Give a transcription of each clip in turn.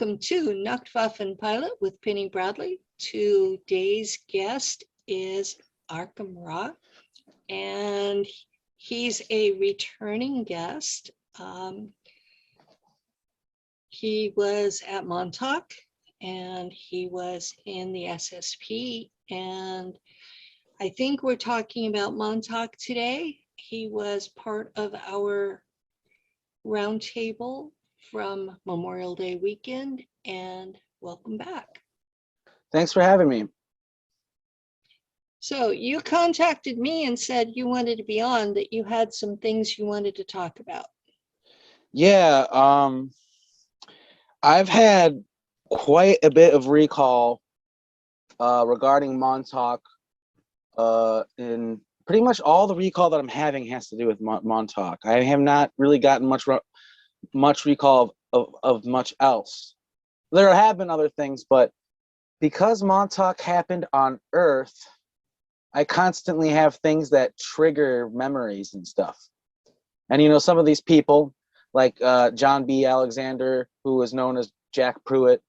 welcome to Nacht Waffen Pilot with Penny Bradley. Today's guest is Arkheim Ra, and he's a returning guest. He was at Montauk, and he was in the SSP, and I think we're talking about Montauk today. He was part of our roundtable from Memorial Day weekend, and welcome back. Thanks for having me. So you contacted me and said you wanted to be on, that you had some things you wanted to talk about. Yeah, I've had quite a bit of recall regarding Montauk, and pretty much all the recall that I'm having has to do with Montauk. I have not really gotten much recall of much else. There have been other things, but because Montauk happened on Earth, I constantly have things that trigger memories and stuff. And you know, some of these people, like John B. Alexander, who is known as Jack Pruitt,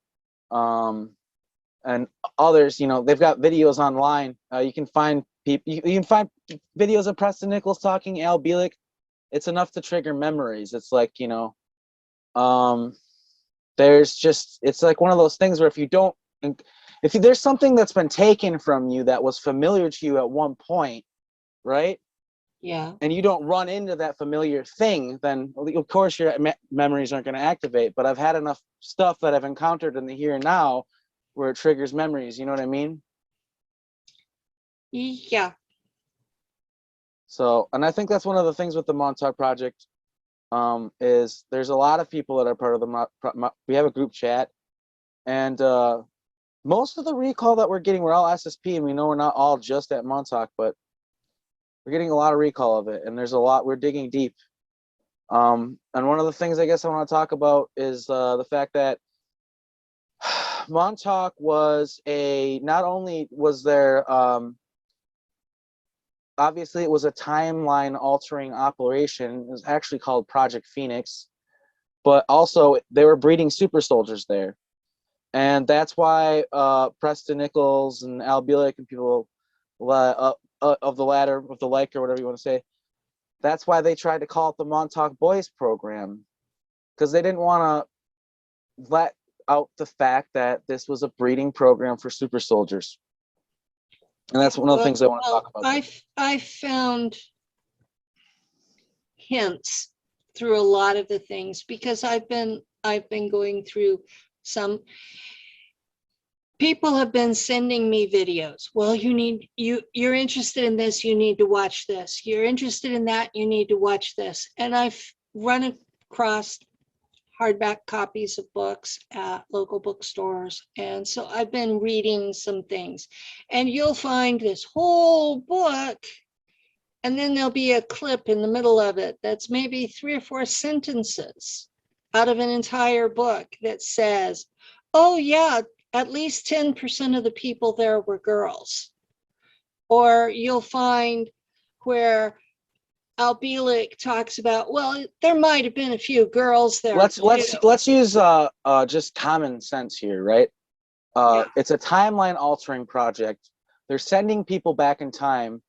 and others, you know, they've got videos online. You can find people. You can find videos of Preston Nichols talking, Al Bielek. It's enough to trigger memories. It's like, you know, there's just, it's like one of those things where if there's something that's been taken from you that was familiar to you at one point, right? Yeah. And you don't run into that familiar thing, then of course your memories aren't going to activate. But I've had enough stuff that I've encountered in the here and now where it triggers memories. You know what I mean? Yeah. So, and I think that's one of the things with the Montauk Project, is there's a lot of people that are part of the, we have a group chat, and most of the recall that we're getting, we're all SSP, and we know we're not all just at Montauk, but we're getting a lot of recall of it, and there's a lot, we're digging deep. And one of the things I guess I want to talk about is the fact that Montauk was not only was there, obviously it was a timeline altering operation. It was actually called Project Phoenix, but also they were breeding super soldiers there. And that's why Preston Nichols and Al Bielek and people of the ladder, of the like, or whatever you want to say, that's why they tried to call it the Montauk Boys Program, because they didn't want to let out the fact that this was a breeding program for super soldiers. And that's one of the things I want to talk about. I found hints through a lot of the things, because I've been going through some. People have been sending me videos. Well, you're interested in this, you need to watch this. You're interested in that, you need to watch this. And I've run across hardback copies of books at local bookstores. And so I've been reading some things, and you'll find this whole book, and then there'll be a clip in the middle of it that's maybe 3 or 4 sentences out of an entire book that says, oh yeah, at least 10% of the people there were girls. Or you'll find where Al Bielek talks about, well, there might have been a few girls there. Let's use just common sense here, right? Yeah. It's a timeline altering project. They're sending people back in time,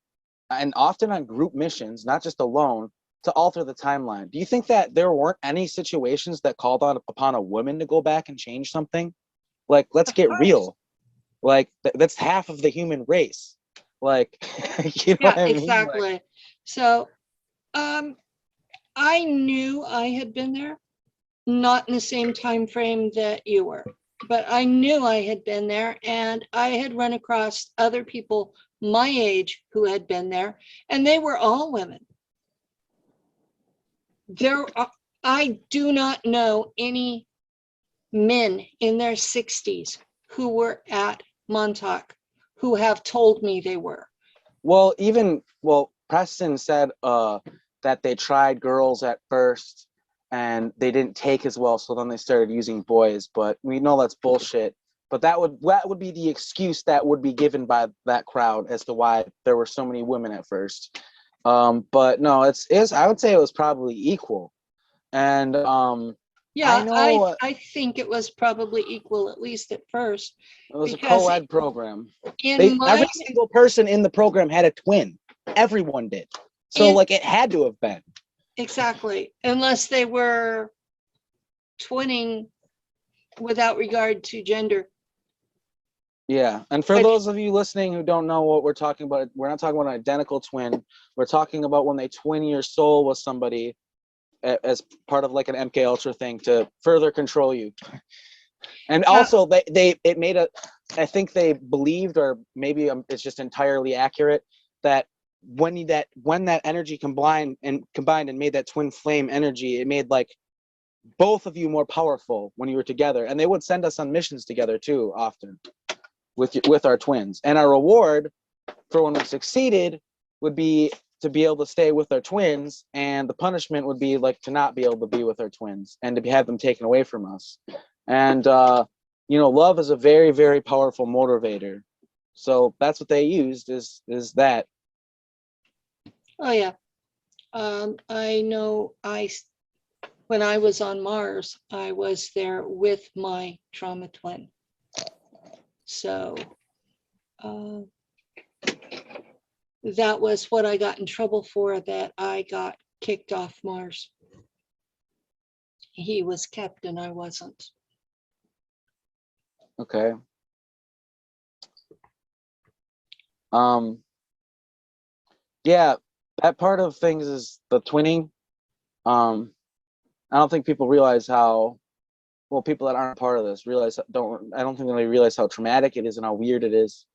and often on group missions, not just alone, to alter the timeline. Do you think that there weren't any situations that called upon a woman to go back and change something? Like, let's get real. Like, that's half of the human race. Like, you know what I mean? Exactly. Like, so I knew I had been there, not in the same time frame that you were, but I knew I had been there, and I had run across other people my age who had been there, and they were all women. I do not know any men in their 60s who were at Montauk who have told me they were. Well, Preston said that they tried girls at first and they didn't take as well, so then they started using boys, but we know that's bullshit. But that would be the excuse that would be given by that crowd as to why there were so many women at first. But no, I would say it was probably equal. And Yeah, know I think it was probably equal, at least at first, it was a because co-ed program. in Every my, single person in the program had a twin. Everyone did. So in, like it had to have been. exactly, unless they were twinning without regard to gender. Yeah. And for those of you listening who don't know what we're talking about, we're not talking about an identical twin. We're talking about when they twin your soul with somebody as part of like an MK Ultra thing to further control you. And also it made a, I think they believed, or maybe it's just entirely accurate, that when that energy combined and made that twin flame energy, it made like both of you more powerful when you were together. And they would send us on missions together too, often with our twins. And our reward for when we succeeded would be to be able to stay with our twins, and the punishment would be like to not be able to be with our twins and to have them taken away from us. And love is a very, very powerful motivator. So that's what they used is that. Oh yeah. I know when I was on Mars, I was there with my trauma twin. So that was what I got in trouble for, that I got kicked off Mars. He was kept and I wasn't. Okay. Yeah, that part of things is the twinning. I don't think people realize how, well, people that aren't part of this I don't think they realize how traumatic it is and how weird it is.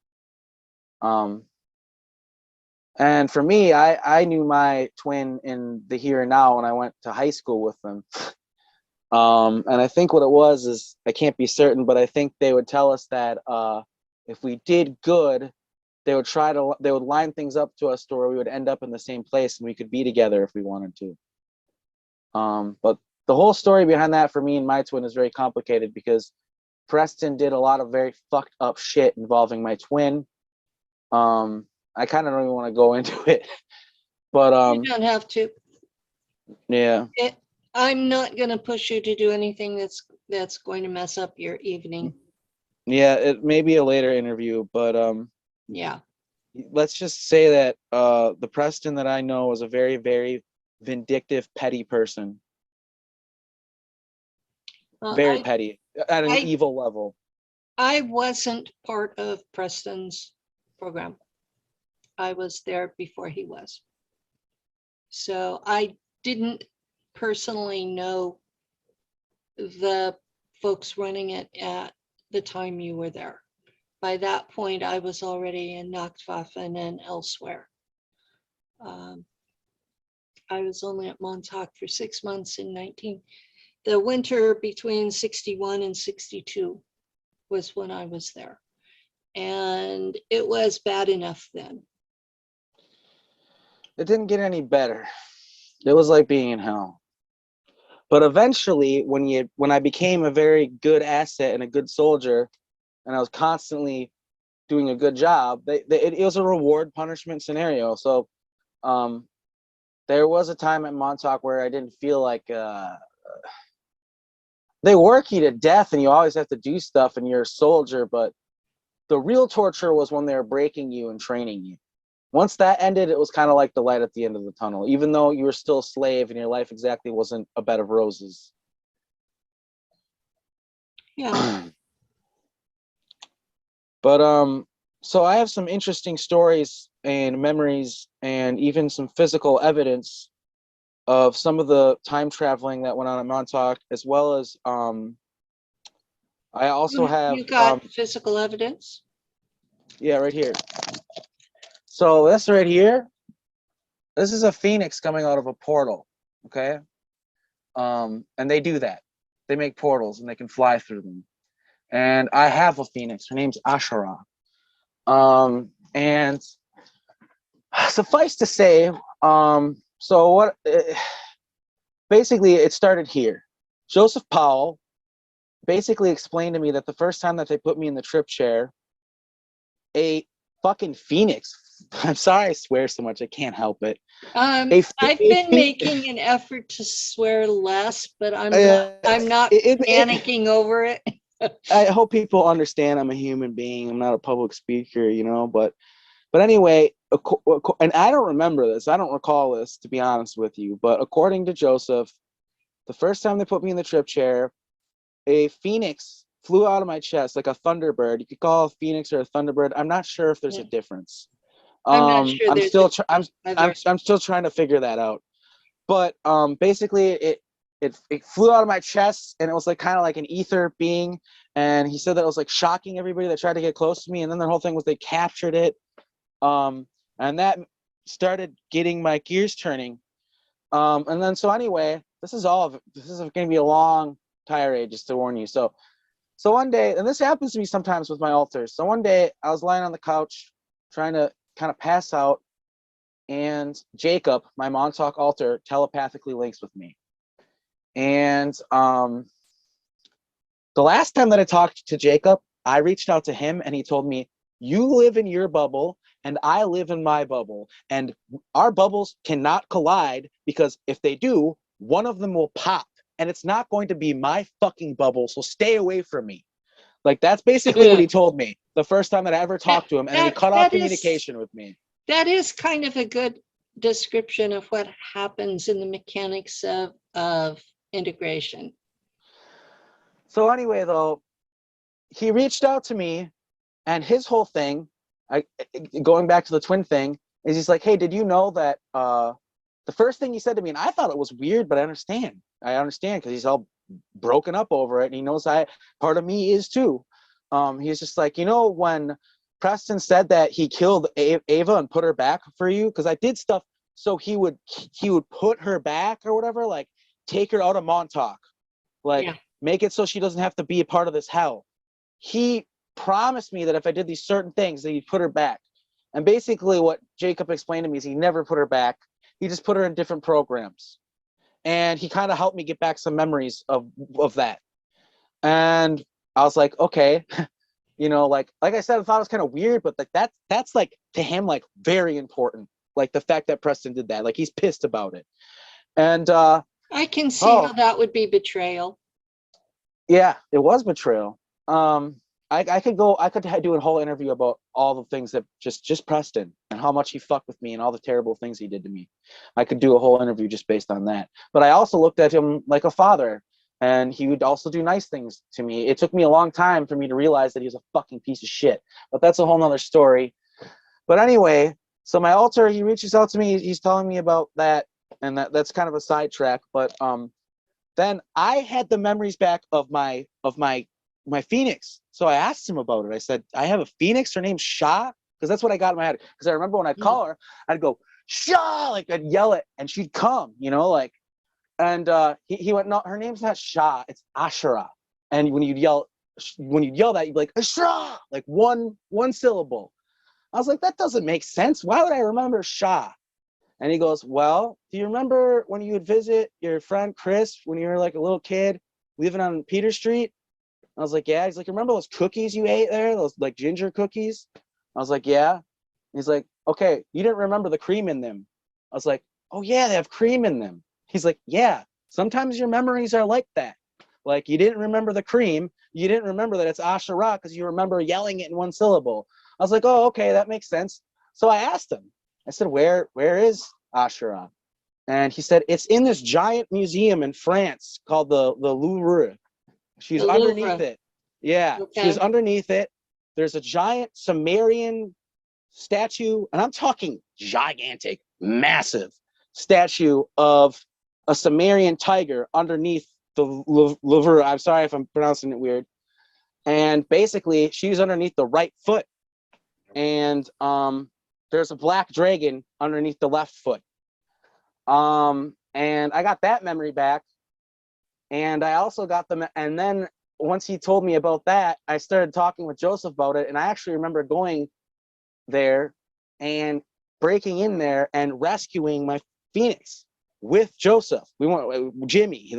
And for me, I knew my twin in the here and now when I went to high school with them. And I think what it was is, I can't be certain, but I think they would tell us that if we did good, they would line things up to us to where we would end up in the same place and we could be together if we wanted to. But the whole story behind that for me and my twin is very complicated, because Preston did a lot of very fucked up shit involving my twin. I kind of don't even want to go into it, but You don't have to. yeah. I'm not going to push you to do anything that's going to mess up your evening. Yeah, it may be a later interview, but yeah. Let's just say that the Preston that I know is a very, very vindictive, petty person. Very petty at an evil level. I wasn't part of Preston's program. I was there before he was. So I didn't personally know the folks running it at the time you were there. By that point, I was already in Nacht Waffen and elsewhere. I was only at Montauk for 6 months in the winter between 61 and 62 was when I was there. And it was bad enough then. It didn't get any better. It was like being in hell. But eventually, when I became a very good asset and a good soldier, and I was constantly doing a good job, it was a reward punishment scenario. So there was a time at Montauk where I didn't feel like they work you to death and you always have to do stuff and you're a soldier, but the real torture was when they were breaking you and training you. Once that ended, it was kind of like the light at the end of the tunnel, even though you were still a slave and your life exactly wasn't a bed of roses. Yeah. But so I have some interesting stories and memories and even some physical evidence of some of the time traveling that went on at Montauk, as well as I also have you got physical evidence. Yeah, right here. So this right here, this is a phoenix coming out of a portal. Okay. And they do that. They make portals and they can fly through them. And I have a phoenix. Her name's Ashara. And suffice to say, so what? Basically, it started here. Joseph Powell basically explained to me that the first time that they put me in the trip chair, a fucking phoenix I'm sorry I swear so much. I can't help it. I've been making an effort to swear less, but I'm not panicking over it. I hope people understand I'm a human being. I'm not a public speaker, you know, but anyway, and I don't remember this. I don't recall this, to be honest with you. But according to Joseph, the first time they put me in the trip chair, a phoenix flew out of my chest like a thunderbird. You could call a phoenix or a thunderbird. I'm not sure if there's a difference. I'm not sure. I'm still trying to figure that out. But basically, it flew out of my chest, and it was like kind of like an ether being. And he said that it was like shocking everybody that tried to get close to me. And then their whole thing was they captured it. And that started getting my gears turning. And then so anyway, this is going to be a long tirade, just to warn you. So one day, and this happens to me sometimes with my alters. So one day I was lying on the couch trying to kind of pass out, and Jacob, my Montauk alter, telepathically links with me. And the last time that I talked to Jacob, I reached out to him and he told me, you live in your bubble and I live in my bubble, and our bubbles cannot collide, because if they do, one of them will pop, and it's not going to be my fucking bubble, so stay away from me. Like, that's basically what he told me the first time that I ever talked to him, and then he cut off communication with me. That is kind of a good description of what happens in the mechanics of integration. So anyway, though, he reached out to me, and his whole thing, going back to the twin thing, is he's like, hey, did you know that the first thing he said to me, and I thought it was weird, but I understand because he's all broken up over it, and he knows part of me is too. He's just like, you know, when Preston said that he killed Ava and put her back for you, because I did stuff so he would put her back or whatever, like take her out of Montauk, like make it so she doesn't have to be a part of this hell. He promised me that if I did these certain things, that he'd put her back. And basically what Jacob explained to me is he never put her back. He just put her in different programs. And he kind of helped me get back some memories of that. And I was like, okay, you know, like I said, I thought it was kind of weird, but like that's like to him, like very important. Like the fact that Preston did that, like he's pissed about it. And I can see how that would be betrayal. Yeah, it was betrayal. I could do a whole interview about all the things that just Preston and how much he fucked with me and all the terrible things he did to me. I could do a whole interview just based on that. But I also looked at him like a father, and he would also do nice things to me. It took me a long time for me to realize that he was a fucking piece of shit, but that's a whole nother story. But anyway, so my alter, he reaches out to me. He's telling me about that, and that's kind of a sidetrack. But then I had the memories back of my Phoenix. So I asked him about it. I said, I have a Phoenix. Her name's Sha, because that's what I got in my head. Because I remember when I'd call her, I'd go, Sha, like I'd yell it, and she'd come, you know, like. And he went, no, her name's not Sha, it's Ashura. And when you'd yell that, you'd be like, Ashura, like one syllable. I was like, that doesn't make sense. Why would I remember Sha? And he goes, well, do you remember when you would visit your friend Chris when you were like a little kid living on Peter Street? I was like, yeah. He's like, remember those cookies you ate there? Those like ginger cookies? I was like, yeah. He's like, okay, you didn't remember the cream in them. I was like, oh yeah, they have cream in them. He's like, yeah, sometimes your memories are like that. Like you didn't remember the cream. You didn't remember that it's Ashura because you remember yelling it in one syllable. I was like, oh, okay, that makes sense. So I asked him, I said, where is Ashura? And he said, it's in this giant museum in France called the Louvre. She's underneath it. Yeah, okay. She's underneath it. There's a giant Sumerian statue, and I'm talking gigantic, massive statue of a Sumerian tiger underneath the Louvre. I'm sorry if I'm pronouncing it weird. And basically, she's underneath the right foot. And there's a black dragon underneath the left foot. And I got that memory back. And I also got them. And then once he told me about that, I started talking with Joseph about it. And I actually remember going there and breaking in there and rescuing my Phoenix with Joseph. We went, Jimmy,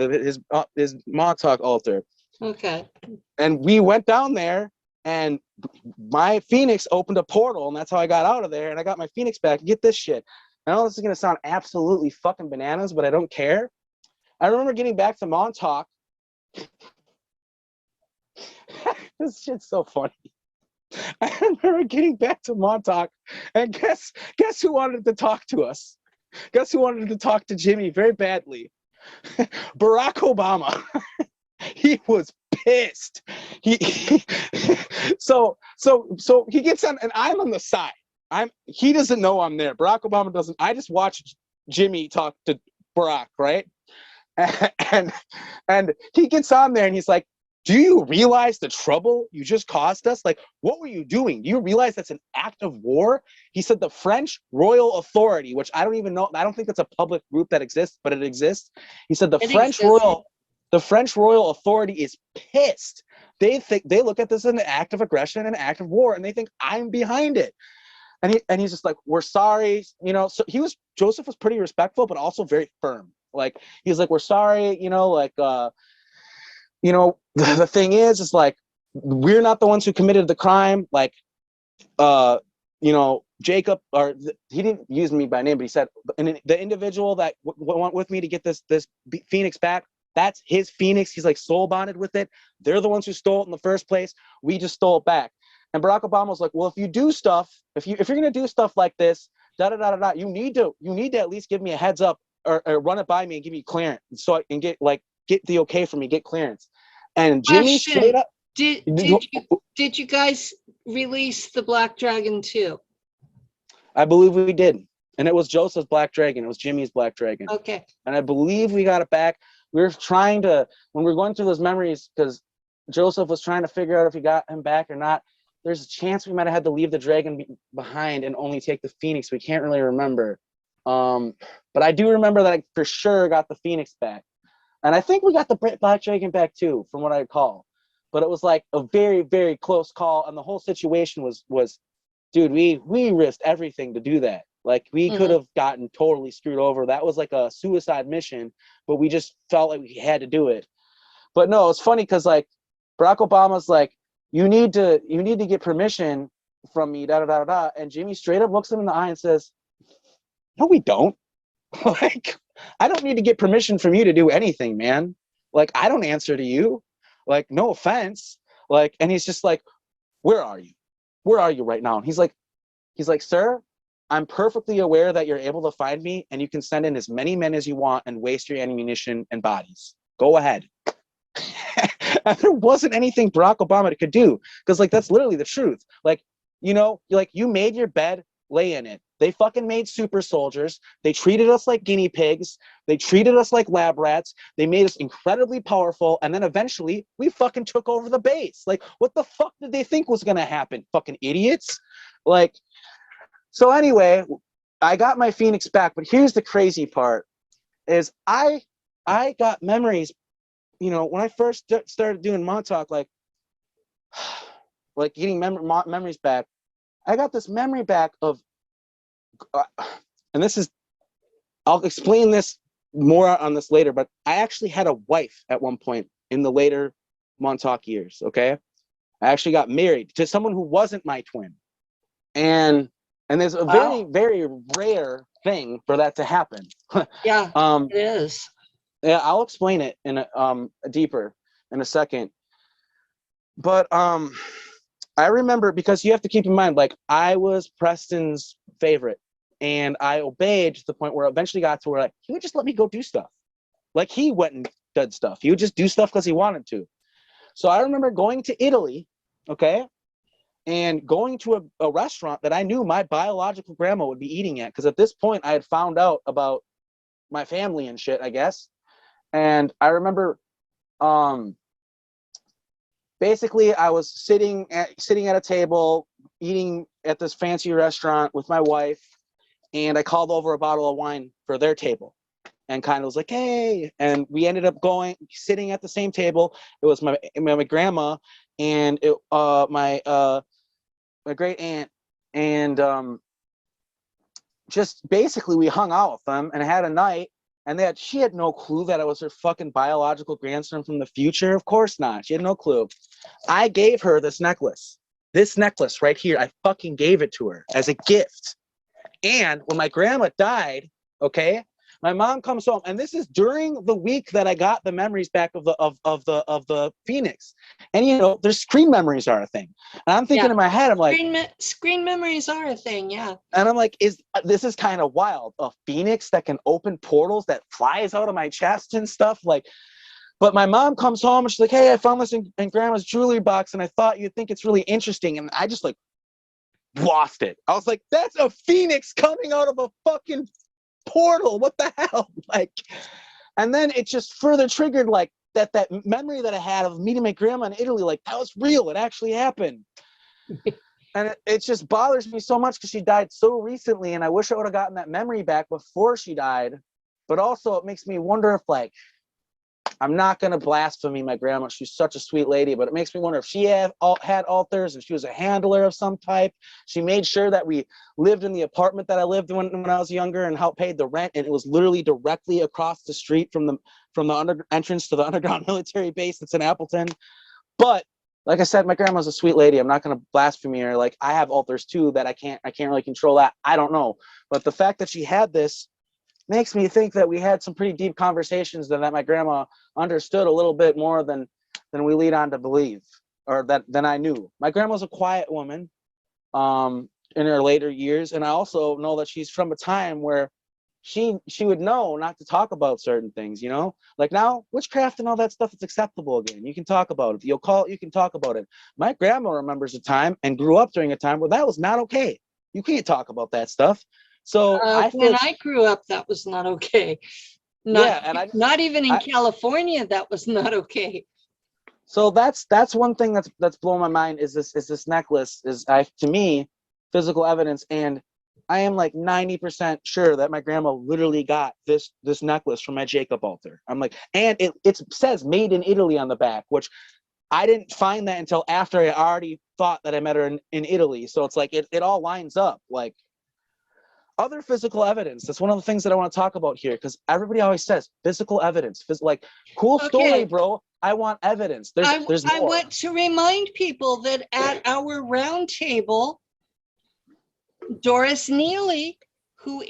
his Montauk altar. Okay. And we went down there and my Phoenix opened a portal, and that's how I got out of there, and I got my Phoenix back. Get this shit. I know this is gonna sound absolutely fucking bananas, but I don't care. I remember getting back to Montauk. This shit's so funny. I remember getting back to Montauk, and guess who wanted to talk to us? Guess who wanted to talk to Jimmy very badly? Barack Obama. He was pissed. So he gets on, and I'm on the side. He doesn't know I'm there. Barack Obama doesn't. I just watched Jimmy talk to Barack, right? And he gets on there and he's like, do you realize the trouble you just caused us? Like, what were you doing? Do you realize that's an act of war? He said the French Royal Authority, which I don't even know. I don't think it's a public group that exists, but it exists. He said the French Royal Authority is pissed. They look at this as an act of aggression and an act of war, and they think I'm behind it. And he's just like, we're sorry, you know. So Joseph was pretty respectful, but also very firm. Like, he's like, we're sorry, you know, like, you know, the thing is like, we're not the ones who committed the crime. Like, you know, Jacob, he didn't use me by name, but he said, and the individual that went with me to get this Phoenix back, that's his Phoenix. He's like soul bonded with it. They're the ones who stole it in the first place. We just stole it back. And Barack Obama was like, well, if you do stuff, if you're gonna do stuff like this, you need to at least give me a heads up, or run it by me and give me clearance, so I can get the okay from me, get clearance. And Jimmy straight up. Did you guys release the Black Dragon too? I believe we did. And it was Joseph's Black Dragon. It was Jimmy's Black Dragon. Okay. And I believe we got it back. We were trying to, when we were going through those memories, because Joseph was trying to figure out if he got him back or not. There's a chance we might have had to leave the dragon behind and only take the Phoenix. We can't really remember. But I do remember that I for sure got the Phoenix back. And I think we got the Black Dragon back too, from what I recall. But it was like a very, very close call. And the whole situation was dude, we risked everything to do that. Like, we could have gotten totally screwed over. That was like a suicide mission, but we just felt like we had to do it. But no, it's funny because like Barack Obama's like, you need to get permission from me, and Jimmy straight up looks him in the eye and says, no, we don't. Like, I don't need to get permission from you to do anything, man. Like, I don't answer to you. Like, no offense. Like, and he's just like, where are you? Where are you right now? And he's like, sir, I'm perfectly aware that you're able to find me, and you can send in as many men as you want and waste your ammunition and bodies. Go ahead. And there wasn't anything Barack Obama could do, because like, that's literally the truth. Like, you know, like, you made your bed, lay in it. They fucking made super soldiers. They treated us like guinea pigs. They treated us like lab rats. They made us incredibly powerful. And then eventually we fucking took over the base. Like, what the fuck did they think was going to happen? Fucking idiots. Like, so anyway, I got my Phoenix back, but here's the crazy part is I got memories, you know, when I first started doing Montauk, like getting memories back. I got this memory back of, and this is, I'll explain this more on this later, but I actually had a wife at one point in the later Montauk years, okay? I actually got married to someone who wasn't my twin. And there's a very, very rare thing for that to happen. Yeah, it is. Yeah, I'll explain it in deeper in a second. But I remember, because you have to keep in mind, like, I was Preston's favorite, and I obeyed to the point where it eventually got to where, like, he would just let me go do stuff. Like, he went and did stuff. He would just do stuff because he wanted to. So I remember going to Italy, okay, and going to a restaurant that I knew my biological grandma would be eating at, because at this point I had found out about my family and shit, I guess. And I remember basically I was sitting at a table eating at this fancy restaurant with my wife, and I called over a bottle of wine for their table and kind of was like, hey, and we ended up sitting at the same table. It was my grandma and my great aunt, and just basically we hung out with them and had a night. And that she had no clue that I was her fucking biological grandson from the future. Of course not. She had no clue. I gave her this necklace. This necklace right here. I fucking gave it to her as a gift. And when my grandma died, okay, my mom comes home, and this is during the week that I got the memories back of the Phoenix. And you know, there's screen memories are a thing. And I'm thinking in my head, I'm like, screen memories are a thing, yeah. and I'm like, this is kind of wild. A Phoenix that can open portals that flies out of my chest and stuff. Like, but my mom comes home and she's like, hey, I found this in grandma's jewelry box, and I thought you'd think it's really interesting. And I just like lost it. I was like, that's a Phoenix coming out of a fucking portal. What the hell? Like, and then it just further triggered like that memory that I had of meeting my grandma in Italy. Like, that was real. It actually happened. And it just bothers me so much because she died so recently, and I wish I would have gotten that memory back before she died. But also it makes me wonder if, like, I'm not going to blaspheme my grandma. She's such a sweet lady, but it makes me wonder if she had altars, if she was a handler of some type. She made sure that we lived in the apartment that I lived in when I was younger, and helped pay the rent. And it was literally directly across the street from the entrance to the underground military base that's in Appleton. But like I said, my grandma's a sweet lady. I'm not going to blaspheme her. Like, I have altars too that I can't really control that. I don't know. But the fact that she had this makes me think that we had some pretty deep conversations, that my grandma understood a little bit more than we lead on to believe, or than I knew. My grandma's a quiet woman in her later years. And I also know that she's from a time where she would know not to talk about certain things, you know, like now witchcraft and all that stuff is acceptable again. You can talk about it. You can talk about it. My grandma remembers a time and grew up during a time where that was not okay. You can't talk about that stuff. So when I grew up, that was not okay. Not even in California, that was not okay. So that's one thing that's blowing my mind is this necklace to me physical evidence. And I am like 90% sure that my grandma literally got this necklace from my Jacob altar. I'm like, and it says made in Italy on the back, which I didn't find that until after I already thought that I met her in Italy. So it's like it all lines up. Like, other physical evidence. That's one of the things that I want to talk about here, because everybody always says physical evidence. Like, cool story, bro. I want evidence. There's more. I want to remind people that at our round table, Doris Neely, who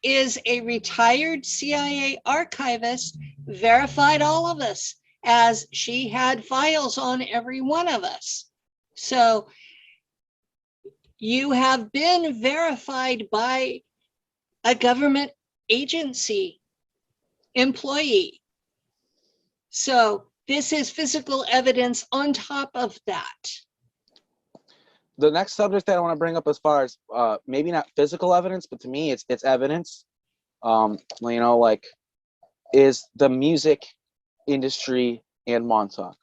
is a retired CIA archivist, verified all of us, as she had files on every one of us. So you have been verified by a government agency employee. So this is physical evidence on top of that. The next subject that I want to bring up, as far as maybe not physical evidence, but to me it's evidence, you know, like, is the music industry in Montauk.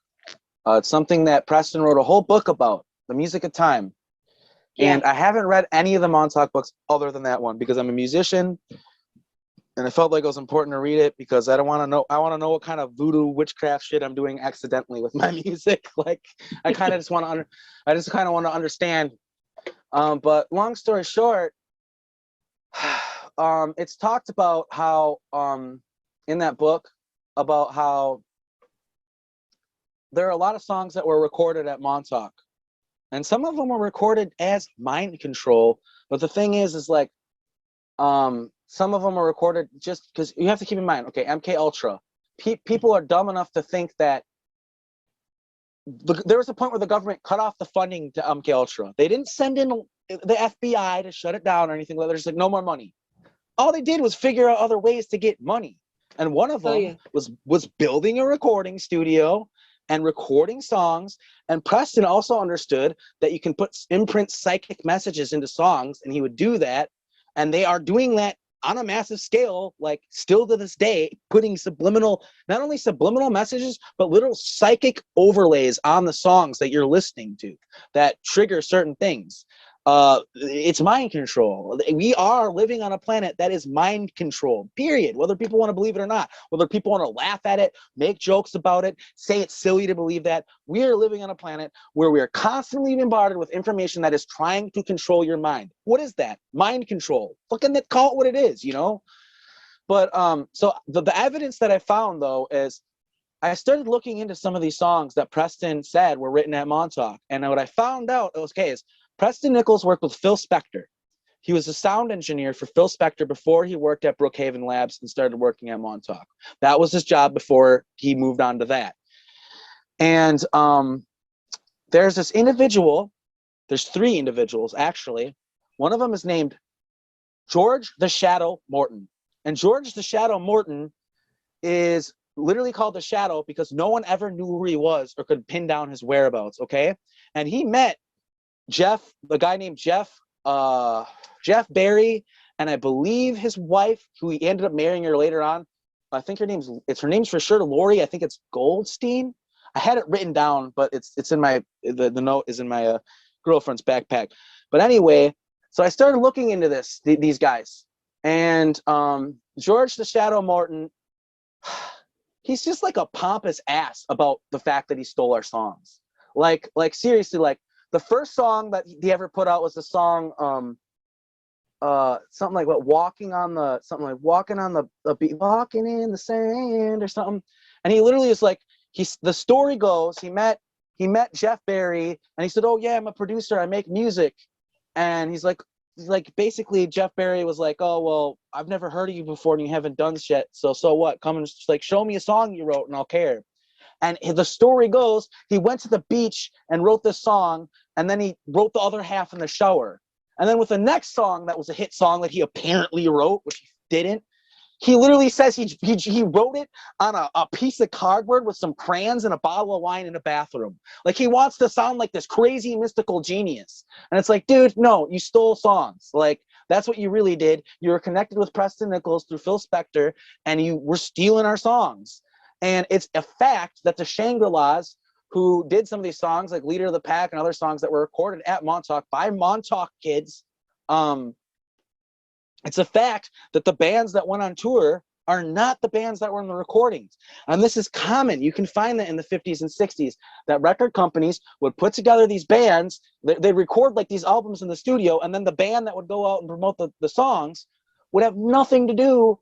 It's something that Preston wrote a whole book about, the music of time. Yeah. And I haven't read any of the Montauk books other than that one, because I'm a musician, and I felt like it was important to read it because I want to know what kind of voodoo witchcraft shit I'm doing accidentally with my music. Like, I kind of just want to understand. But long story short, it's talked about how in that book about how there are a lot of songs that were recorded at Montauk, and some of them were recorded as mind control. But the thing is like, some of them are recorded just because you have to keep in mind, okay, MK Ultra, people are dumb enough to think that there was a point where the government cut off the funding to MK Ultra. They didn't send in the FBI to shut it down or anything like that. They're just like, no more money. All they did was figure out other ways to get money. And one of them was building a recording studio and recording songs. And Preston also understood that you can imprint psychic messages into songs, and he would do that. And they are doing that on a massive scale, like still to this day, putting not only subliminal messages, but literal psychic overlays on the songs that you're listening to that trigger certain things. It's mind control. We are living on a planet that is mind controlled, period. Whether people want to believe it or not, whether people want to laugh at it, make jokes about it, say it's silly to believe that, we are living on a planet where we are constantly bombarded with information that is trying to control your mind. What is that? Mind control. Fucking call it what it is, you know? But so the evidence that I found though is I started looking into some of these songs that Preston said were written at Montauk, and what I found out is Preston Nichols worked with Phil Spector. He was a sound engineer for Phil Spector before he worked at Brookhaven Labs and started working at Montauk. That was his job before he moved on to that. And there's this individual. There's three individuals actually. One of them is named George the Shadow Morton, and George the Shadow Morton is literally called the Shadow because no one ever knew who he was or could pin down his whereabouts. Okay, and he met the guy named Jeff Barry, and I believe his wife, who he ended up marrying her later on. I think her name's for sure Lori. I think it's Goldstein. I had it written down, but it's in my the note is in my girlfriend's backpack. But anyway, so I started looking into these guys, and George the Shadow Morton, he's just like a pompous ass about the fact that he stole our songs. Like seriously, like the first song that he ever put out was the song something like walking in the sand or something. And he literally is like, the story goes he met Jeff Barry, and he said, oh yeah, I'm a producer, I make music. And he's like basically Jeff Barry was like, oh well, I've never heard of you before and you haven't done shit, so what, come and like show me a song you wrote and I'll care. And the story goes he went to the beach and wrote this song, and then he wrote the other half in the shower. And then with the next song that was a hit song that he apparently wrote, which he didn't, he literally says he wrote it on a piece of cardboard with some crayons and a bottle of wine in a bathroom. Like, he wants to sound like this crazy mystical genius. And it's like, dude, no, you stole songs. Like, that's what you really did. You were connected with Preston Nichols through Phil Spector, and you were stealing our songs. And it's a fact that the Shangri-Las, who did some of these songs, like Leader of the Pack and other songs that were recorded at Montauk by Montauk kids, it's a fact that the bands that went on tour are not the bands that were in the recordings. And this is common. You can find that in the 50s and 60s, that record companies would put together these bands, they record like these albums in the studio, and then the band that would go out and promote the songs would have nothing to do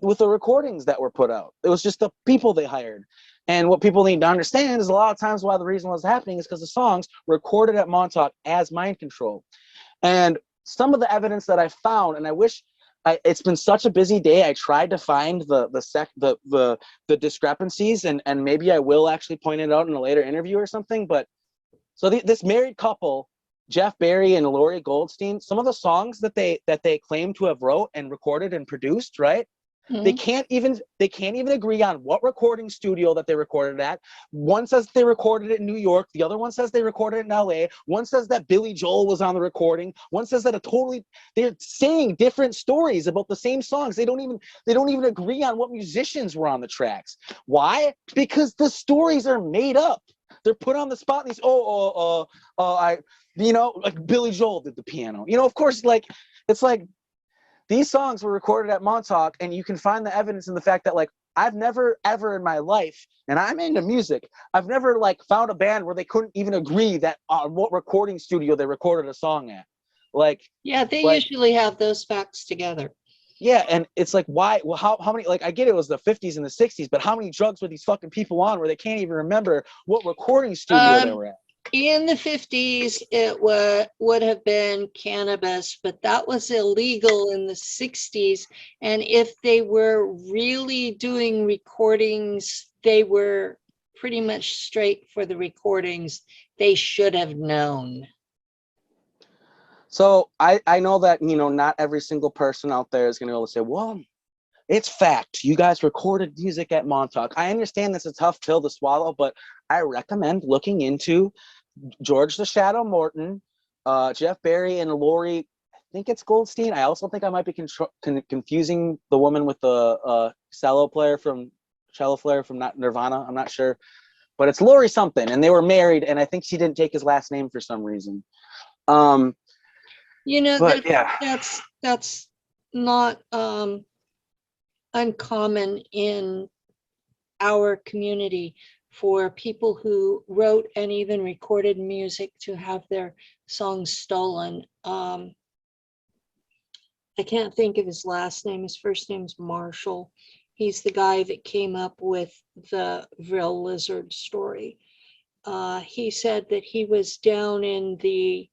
with the recordings that were put out. It was just the people they hired. And what people need to understand is a lot of times why the reason was happening is because the songs were recorded at Montauk as mind control. And some of the evidence that I found, and I wish it's been such a busy day, I tried to find the discrepancies, and maybe I will actually point it out in a later interview or something. But so this married couple, Jeff Barry and Lori Goldstein, some of the songs that they claim to have wrote and recorded and produced, right? Mm-hmm. They can't even agree on what recording studio that they recorded at. One says they recorded it in New York. The other one says they recorded it in LA. One says that Billy Joel was on the recording. One says that they're saying different stories about the same songs. They don't even agree on what musicians were on the tracks. Why? Because the stories are made up. They're put on the spot. And like Billy Joel did the piano. Of course, like, it's like, these songs were recorded at Montauk, and you can find the evidence in the fact that, like, I've never ever in my life, and I'm into music, I've never like found a band where they couldn't even agree that on what recording studio they recorded a song at. Like, yeah, they usually have those facts together. Yeah, and it's like, why? Well, how many? Like, I get it was the 50s and the 60s, but how many drugs were these fucking people on where they can't even remember what recording studio they were at? In the 50s, it would have been cannabis, but that was illegal in the 60s. And if they were really doing recordings, they were pretty much straight for the recordings. They should have known. So I know that, not every single person out there is going to be able to say, well, it's fact, you guys recorded music at Montauk. I understand that's a tough pill to swallow, but I recommend looking into George the Shadow Morton, Jeff Barry, and Lori, I think it's Goldstein. I also think I might be confusing the woman with the cello player from Nirvana. I'm not sure, but it's Lori something, and they were married, and I think she didn't take his last name for some reason. But, that's not uncommon in our community for people who wrote and even recorded music to have their songs stolen. I can't think of his last name. His first name's Marshall. He's the guy that came up with the Vril lizard story. He said that he was down in the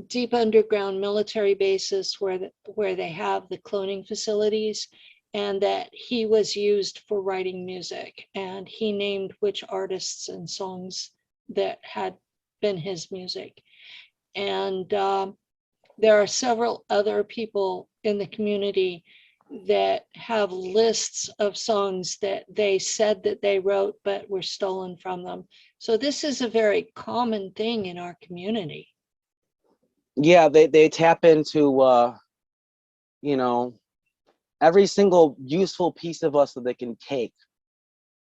deep underground military bases where they have the cloning facilities, and that he was used for writing music, and he named which artists and songs that had been his music. And there are several other people in the community that have lists of songs that they said that they wrote but were stolen from them. So this is a very common thing in our community. Yeah, they tap into you know, every single useful piece of us that they can take.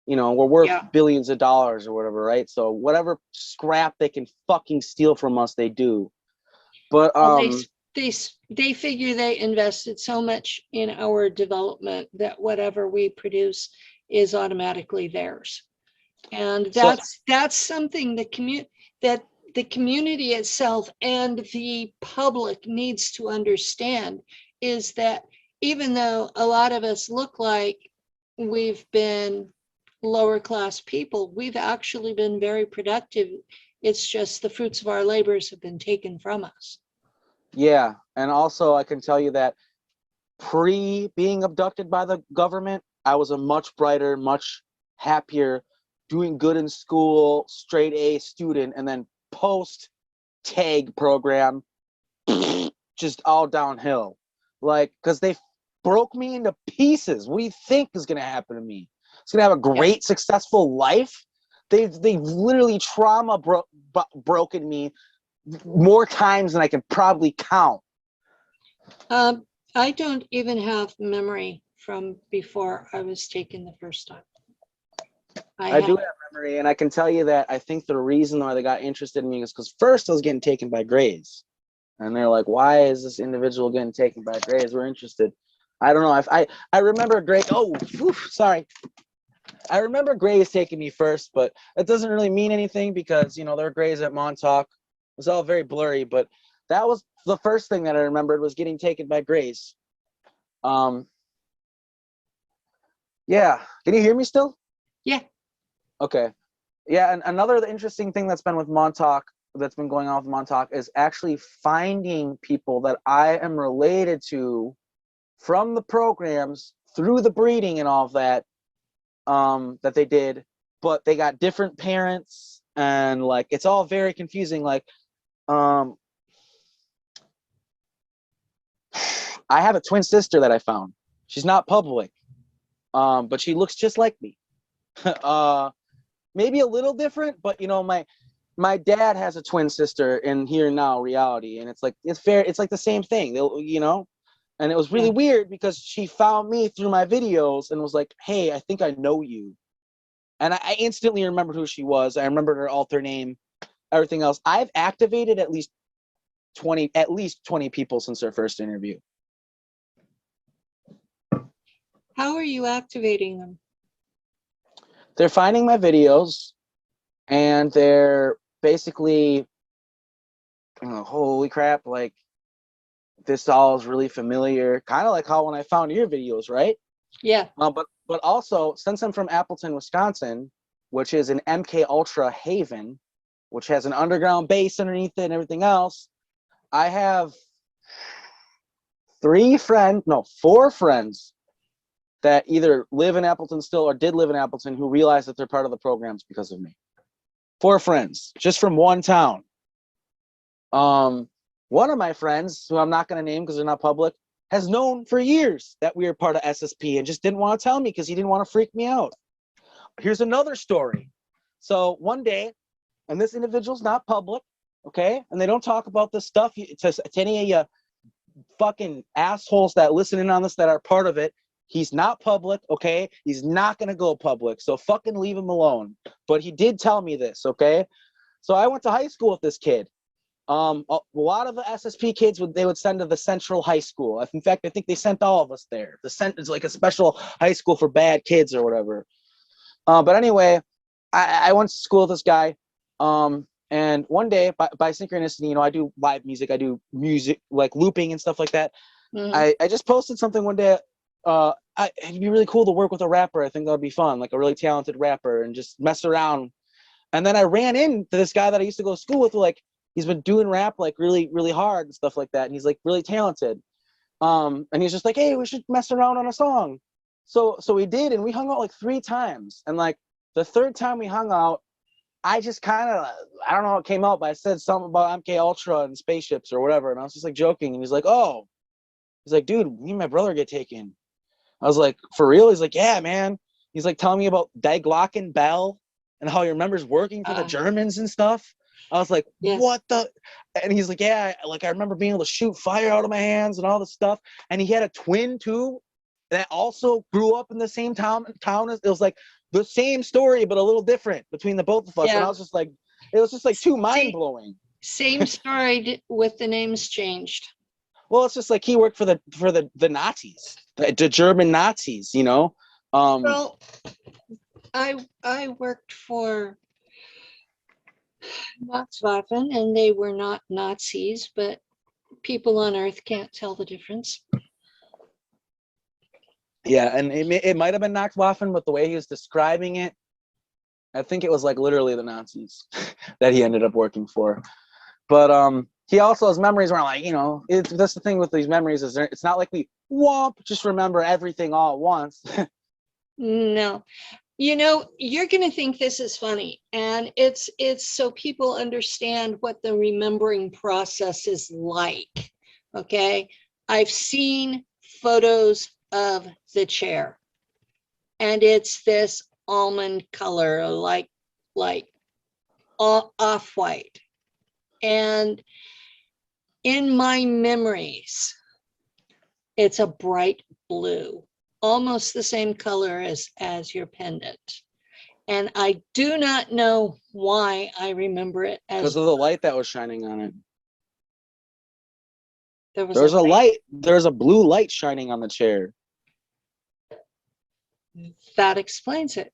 You know, we're worth billions of dollars or whatever, right? So whatever scrap they can fucking steal from us, they do. But well, they figure they invested so much in our development that whatever we produce is automatically theirs. And that's something that the community itself and the public needs to understand, is that even though a lot of us look like we've been lower class people, we've actually been very productive. It's just the fruits of our labors have been taken from us. yeah, and also I can tell you that pre being abducted by the government, I was a much brighter, much happier, doing good in school, straight A student, and then post T.A.G program, just all downhill. Like, because they broke me into pieces. What do you think is gonna happen to me? It's gonna have a great, successful life. They've literally broken me more times than I can probably count. I don't even have memory from before I was taken the first time. I do have memory, and I can tell you that I think the reason why they got interested in me is because first I was getting taken by Grays. And they're like, why is this individual getting taken by Grays? We're interested. I don't know. If I remember Gray. Oh, whew, sorry. I remember Grays taking me first, but that doesn't really mean anything because, you know, there were Grays at Montauk. It was all very blurry, but that was the first thing that I remembered was getting taken by Grays. Yeah. Can you hear me still? Yeah. Okay. Yeah, and another interesting thing that's been with Montauk, that's been going on with Montauk, is actually finding people that I am related to from the programs through the breeding and all of that, that they did, but they got different parents, and like it's all very confusing. Like, I have a twin sister that I found. She's not public, but she looks just like me. Maybe a little different, but you know, my dad has a twin sister in Here Now reality, and it's like it's like the same thing. You know, and it was really weird because she found me through my videos and was like, "Hey, I think I know you," and I instantly remembered who she was. I remembered her alter name, everything else. I've activated at least 20 people since her first interview. How are you activating them? They're finding my videos, and they're basically, holy crap, like this all is really familiar, kind of like how when I found your videos, right? Yeah. But also, since I'm from Appleton, Wisconsin, which is an MK Ultra haven, which has an underground base underneath it and everything else, I have 4 friends that either live in Appleton still or did live in Appleton who realize that they're part of the programs because of me. 4 friends, just from one town. One of my friends, who I'm not going to name because they're not public, has known for years that we were part of SSP and just didn't want to tell me because he didn't want to freak me out. Here's another story. So one day, and this individual's not public, okay? And they don't talk about this stuff to any of you fucking assholes that listen in on this that are part of it. He's not public, okay? He's not going to go public, so fucking leave him alone. But he did tell me this, okay? So I went to high school with this kid. A lot of the SSP kids they would send to the Central High School. In fact, I think they sent all of us there. It's like a special high school for bad kids or whatever. But anyway, I went to school with this guy. And one day, by synchronicity, you know, I do live music, I do music like looping and stuff like that. Mhm. I just posted something one day. It'd be really cool to work with a rapper. I think that would be fun, like a really talented rapper, and just mess around. And then I ran into this guy that I used to go to school with. Like, he's been doing rap like really, really hard and stuff like that. And he's like really talented. And he's just like, hey, we should mess around on a song. So we did, and we hung out like 3 times. And like the third time we hung out, I just kind of, I don't know how it came out, but I said something about MK Ultra and spaceships or whatever. And I was just like joking. And he's like, oh, he's like, dude, me and my brother get taken. I was like, for real? He's like, yeah, man. He's like telling me about Die Glocken Bell and how he remembers working for the Germans and stuff. I was like, Yes. what the? And he's like, yeah, like I remember being able to shoot fire out of my hands and all this stuff. And he had a twin too that also grew up in the same town as, it was like the same story, but a little different between the both of us. And I Yeah. was just like, it was just like too mind blowing. Same story with the names changed. Well, it's just like he worked for the Nazis, the German Nazis, you know. Well, I worked for Nacht Waffen, and they were not Nazis, but people on Earth can't tell the difference. Yeah, and it might have been Nacht Waffen, but the way he was describing it, I think it was like literally the Nazis that he ended up working for. But he also, his memories weren't like, you know, that's the thing with these memories, is it's not like we just remember everything all at once. No, you know, you're going to think this is funny, and it's so people understand what the remembering process is like. Okay, I've seen photos of the chair, and it's this almond color, like off-white. And in my memories, it's a bright blue, almost the same color as your pendant. And I do not know why I remember it as Because of the light that was shining on it. there was There's a light, there's a blue light shining on the chair. That explains it.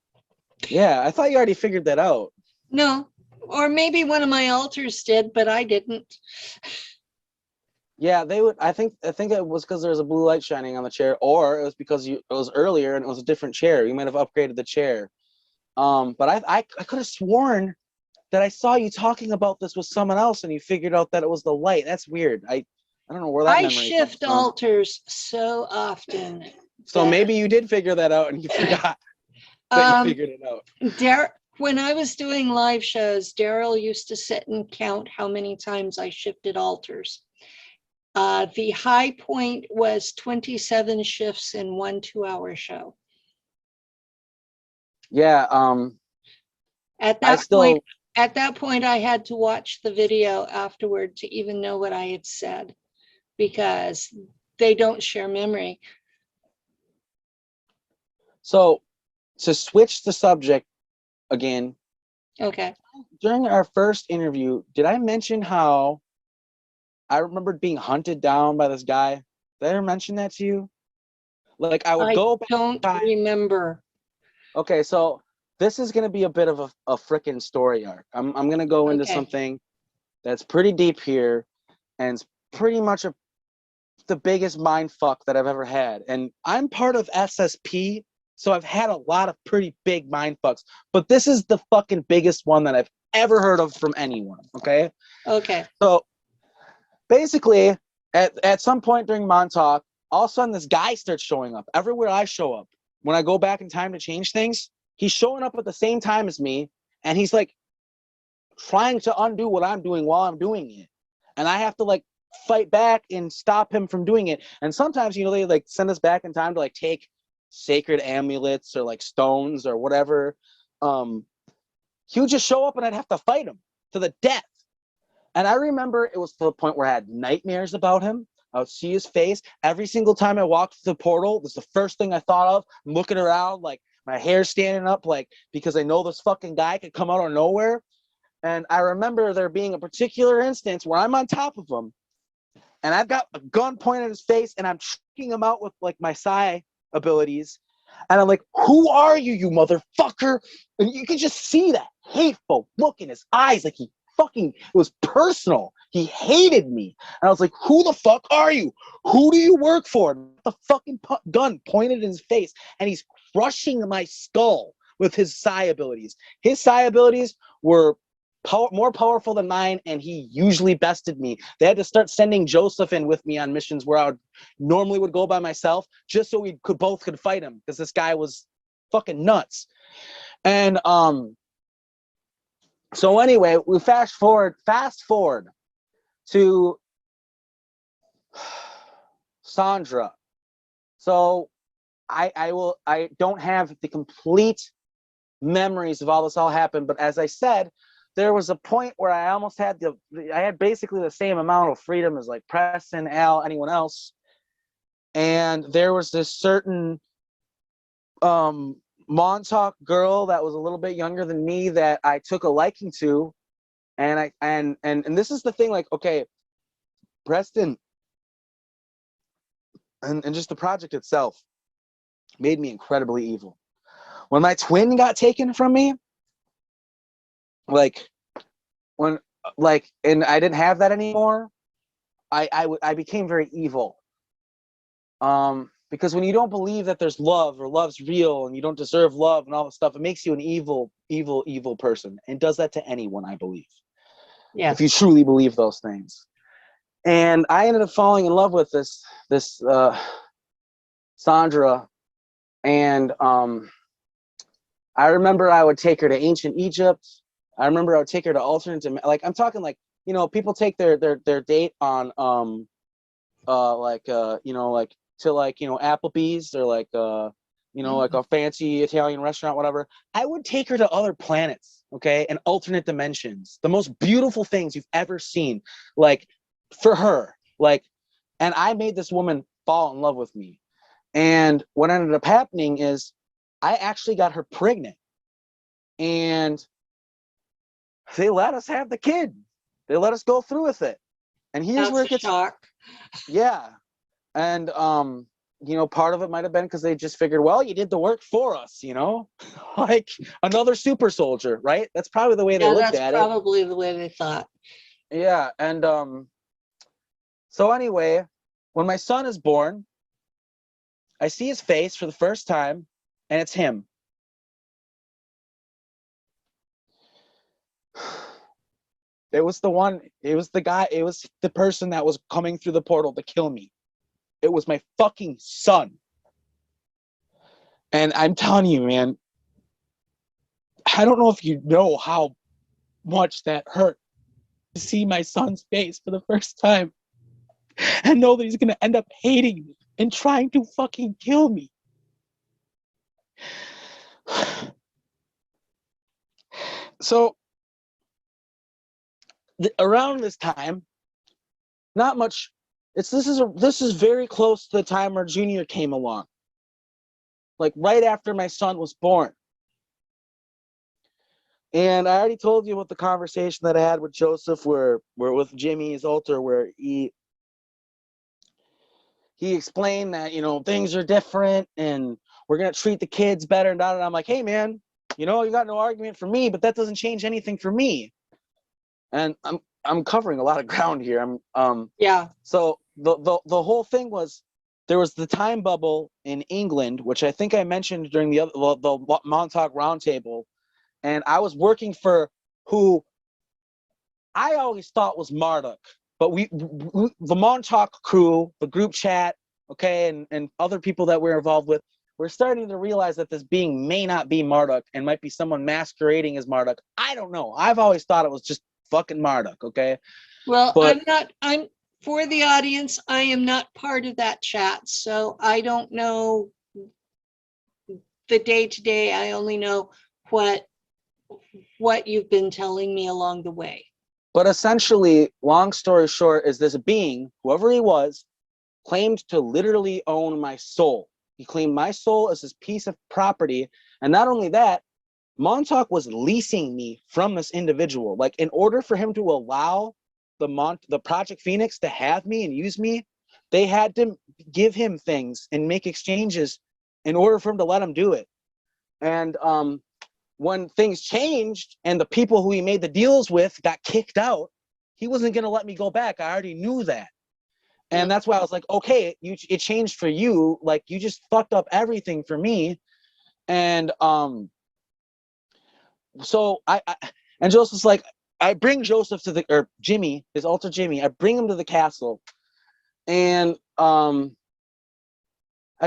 Yeah, I thought you already figured that out. No, or maybe one of my altars did, but I didn't. Yeah, they would. I think it was because there was a blue light shining on the chair, or it was because it was earlier and it was a different chair. You might have upgraded the chair. But I could have sworn that I saw you talking about this with someone else, and you figured out that it was the light. That's weird. I don't know where that I memory comes shift from. altars so often. So maybe you did figure that out, and you forgot that you figured it out. When I was doing live shows, Daryl used to sit and count how many times I shifted altars. The high point was 27 shifts in one 2-hour show. Yeah. At that point, I had to watch the video afterward to even know what I had said, because they don't share memory. So to switch the subject again. Okay. During our first interview, did I mention how I remembered being hunted down by this guy? Did I ever mention that to you? Like I would go back. I don't remember. Okay, so this is gonna be a bit of a freaking story arc. I'm gonna go into something that's pretty deep here, and it's pretty much the biggest mind fuck that I've ever had. And I'm part of SSP, so I've had a lot of pretty big mind fucks, but this is the fucking biggest one that I've ever heard of from anyone. Okay. Okay. So basically, at some point during Montauk, all of a sudden this guy starts showing up everywhere I show up. When I go back in time to change things, he's showing up at the same time as me, and he's like trying to undo what I'm doing while I'm doing it. And I have to like fight back and stop him from doing it. And sometimes, you know, they like send us back in time to like take sacred amulets or like stones or whatever. He would just show up and I'd have to fight him to the death. And I remember it was to the point where I had nightmares about him. I would see his face every single time I walked through the portal. It was the first thing I thought of. I'm looking around, like my hair standing up, like because I know this fucking guy could come out of nowhere. And I remember there being a particular instance where I'm on top of him, and I've got a gun pointed at his face, and I'm choking him out with like my psi abilities. And I'm like, "Who are you, you motherfucker?" And you can just see that hateful look in his eyes, like he it was personal. He hated me. And I was like, who the fuck are you? Who do you work for? The fucking gun pointed in his face, and he's crushing my skull with his psi abilities. His psi abilities were more powerful than mine, and he usually bested me. They had to start sending Joseph in with me on missions where I normally would go by myself, just so we both could fight him, because this guy was fucking nuts. And so anyway, we fast forward to Sandra. So I don't have the complete memories of all this all happened, but as I said, there was a point where I almost had I had basically the same amount of freedom as like Preston, Al, anyone else. And there was this certain Montauk girl that was a little bit younger than me that I took a liking to. And and this is the thing, like, okay, Preston and just the project itself made me incredibly evil. When my twin got taken from me, and I didn't have that anymore, I became very evil. Because when you don't believe that there's love or love's real and you don't deserve love and all this stuff, it makes you an evil person, and does that to anyone, I believe. Yeah. If you truly believe those things. And I ended up falling in love with this Sandra, and I remember I would take her to ancient Egypt. I remember I would take her to alternate, like, I'm talking like, you know, people take their date on like to, like, you know, Applebee's, or like you know, like a fancy Italian restaurant, whatever. I would take her to other planets, okay, and alternate dimensions, the most beautiful things you've ever seen, like, for her, like. And I made this woman fall in love with me. And what ended up happening is I actually got her pregnant, and they let us have the kid. They let us go through with it. And here's where it gets shock. Yeah. And you know, part of it might have been because they just figured, well, you did the work for us, you know, like another super soldier, right? That's probably the way they looked at it. That's probably the way they thought. Yeah. And so anyway, when my son is born, I see his face for the first time, and it's him. It was the one, it was the guy, it was the person that was coming through the portal to kill me. It was my fucking son. And I'm telling you, man, I don't know if you know how much that hurt to see my son's face for the first time and know that he's going to end up hating me and trying to fucking kill me. So around this time, not much. This is very close to the time where Junior came along, like right after my son was born. And I already told you about the conversation that I had with Joseph, where with Jimmy's altar, where he explained that, you know, things are different and we're gonna treat the kids better, and I'm like, hey man, you know, you got no argument for me, but that doesn't change anything for me. And I'm covering a lot of ground here. Yeah. So the whole thing was, there was the time bubble in England, which I think I mentioned during the Montauk Roundtable, and I was working for who I always thought was Marduk, but we the Montauk crew, the group chat, okay, and other people that we're involved with, we're starting to realize that this being may not be Marduk and might be someone masquerading as Marduk. I don't know. I've always thought it was just fucking Marduk, okay? Well, but I'm for the audience, I am not part of that chat, so I don't know the day-to-day. I only know what you've been telling me along the way. But essentially, long story short, is this being, whoever he was, claimed to literally own my soul. He claimed my soul as his piece of property. And not only that, Montauk was leasing me from this individual. Like, in order for him to allow the Project Phoenix to have me and use me, they had to give him things and make exchanges in order for him to let him do it. And when things changed and the people who he made the deals with got kicked out, he wasn't going to let me go back. I already knew that. And that's why I was like, okay, it changed for you. Like, you just fucked up everything for me. And so and Joseph's like, I bring Joseph to or Jimmy, his alter Jimmy, I bring him to the castle. And I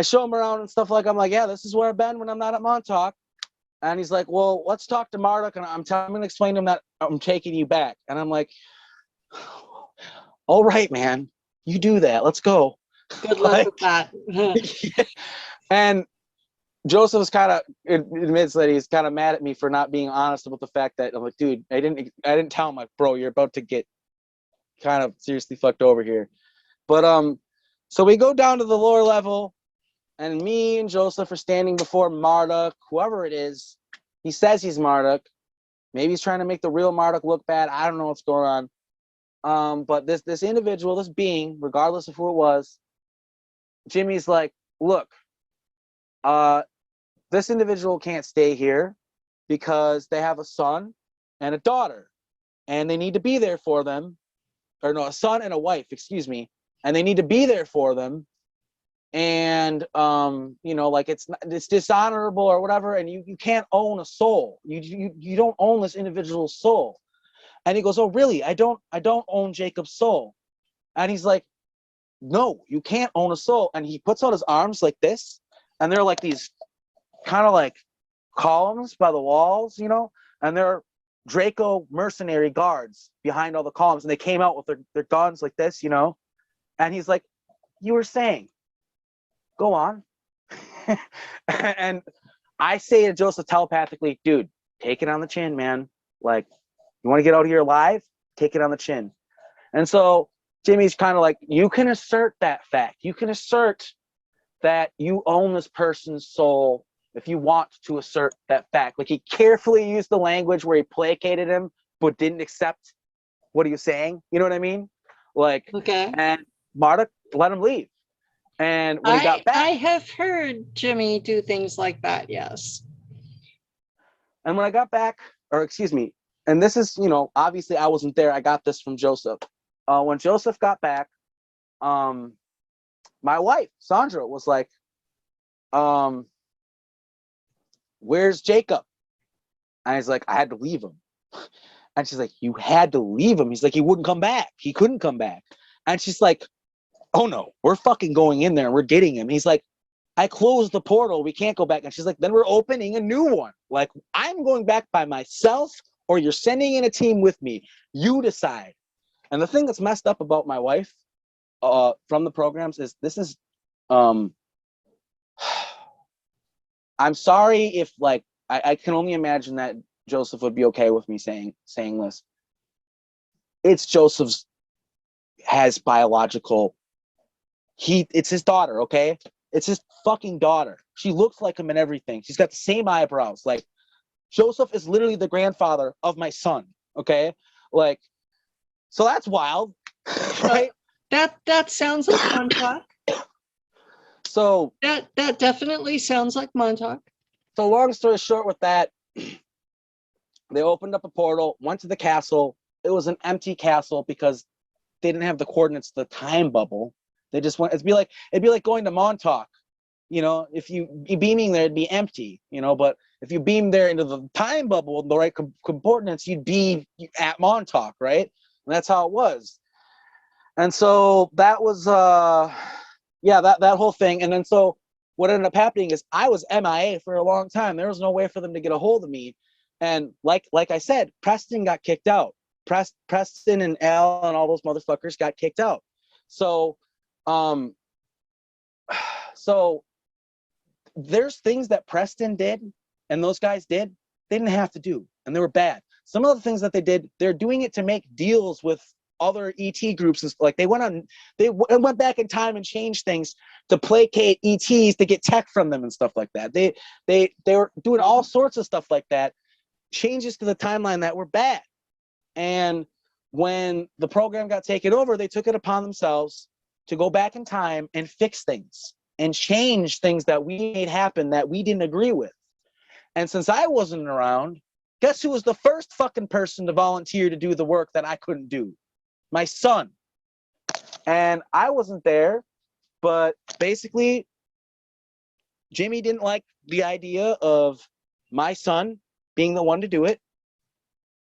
show him around and stuff. Like, I'm like, yeah, this is where I've been when I'm not at Montauk. And he's like, well, let's talk to Marduk. And I'm going to explain to him that I'm taking you back. And I'm like, all right, man, you do that. Let's go. Good luck with that. Yeah. And Joseph admits that he's kind of mad at me for not being honest about the fact that I'm like, dude, I didn't tell him, like, bro, you're about to get kind of seriously fucked over here. But so we go down to the lower level, and me and Joseph are standing before Marduk, whoever it is. He says he's Marduk. Maybe he's trying to make the real Marduk look bad. I don't know what's going on. But this individual, this being, regardless of who it was, Jimmy's like, look, this individual can't stay here because they have a son and a daughter, and they need to be there for them. Or no, a son and a wife, excuse me. And they need to be there for them. And like, it's dishonorable or whatever, and you can't own a soul. You don't own this individual's soul. And he goes, oh really? I don't own Jacob's soul. And he's like, no, you can't own a soul. And he puts out his arms like this, and they're like these kind of like columns by the walls, and they're Draco mercenary guards behind all the columns, and they came out with their guns like this, and he's like, you were saying, go on. And I say to Joseph telepathically, dude, take it on the chin, man. Like, you want to get out of here alive? Take it on the chin. And so Jimmy's kind of like, you can assert that fact. You can assert that you own this person's soul if you want to assert that fact. Like, he carefully used the language where he placated him, but didn't accept what he was saying. You know what I mean? Like, Okay. And Marduk let him leave. And when he got back, I have heard Jimmy do things like that, yes. And when I got back, or excuse me, and this is, obviously I wasn't there. I got this from Joseph. When Joseph got back, my wife, Sandra, was like, where's Jacob? And he's like, I had to leave him. And she's like, you had to leave him? He's like, he wouldn't come back. He couldn't come back. And she's like, oh no, we're fucking going in there and we're getting him. He's like, I closed the portal. We can't go back. And she's like, then we're opening a new one. Like, I'm going back by myself, or you're sending in a team with me. You decide. And the thing that's messed up about my wife from the programs is I'm sorry if, like, I can only imagine that Joseph would be okay with me saying this. It's Joseph's it's his daughter, okay? It's his fucking daughter. She looks like him and everything. She's got the same eyebrows. Like, Joseph is literally the grandfather of my son, okay? Like, so that's wild, right? That sounds like Montauk. So that definitely sounds like Montauk. So long story short with that, they opened up a portal, went to the castle. It was an empty castle because they didn't have the coordinates to the time bubble. They just went, it'd be like going to Montauk. If you be beaming there, it'd be empty, but if you beam there into the time bubble, the right coordinates, you'd be at Montauk, right? And that's how it was. And so that was, that whole thing. And then so what ended up happening is I was MIA for a long time. There was no way for them to get a hold of me. And like I said, Preston got kicked out. Preston and Al and all those motherfuckers got kicked out. So there's things that Preston did and those guys did, they didn't have to do, and they were bad. Some of the things that they did, they're doing it to make deals with other ET groups. And like, they went back in time and changed things to placate ETs to get tech from them and stuff like that. They were doing all sorts of stuff like that, changes to the timeline that were bad. And when the program got taken over, they took it upon themselves to go back in time and fix things and change things that we made happen that we didn't agree with. And since I wasn't around, guess who was the first fucking person to volunteer to do the work that I couldn't do? My son. And I wasn't there, but basically, Jimmy didn't like the idea of my son being the one to do it.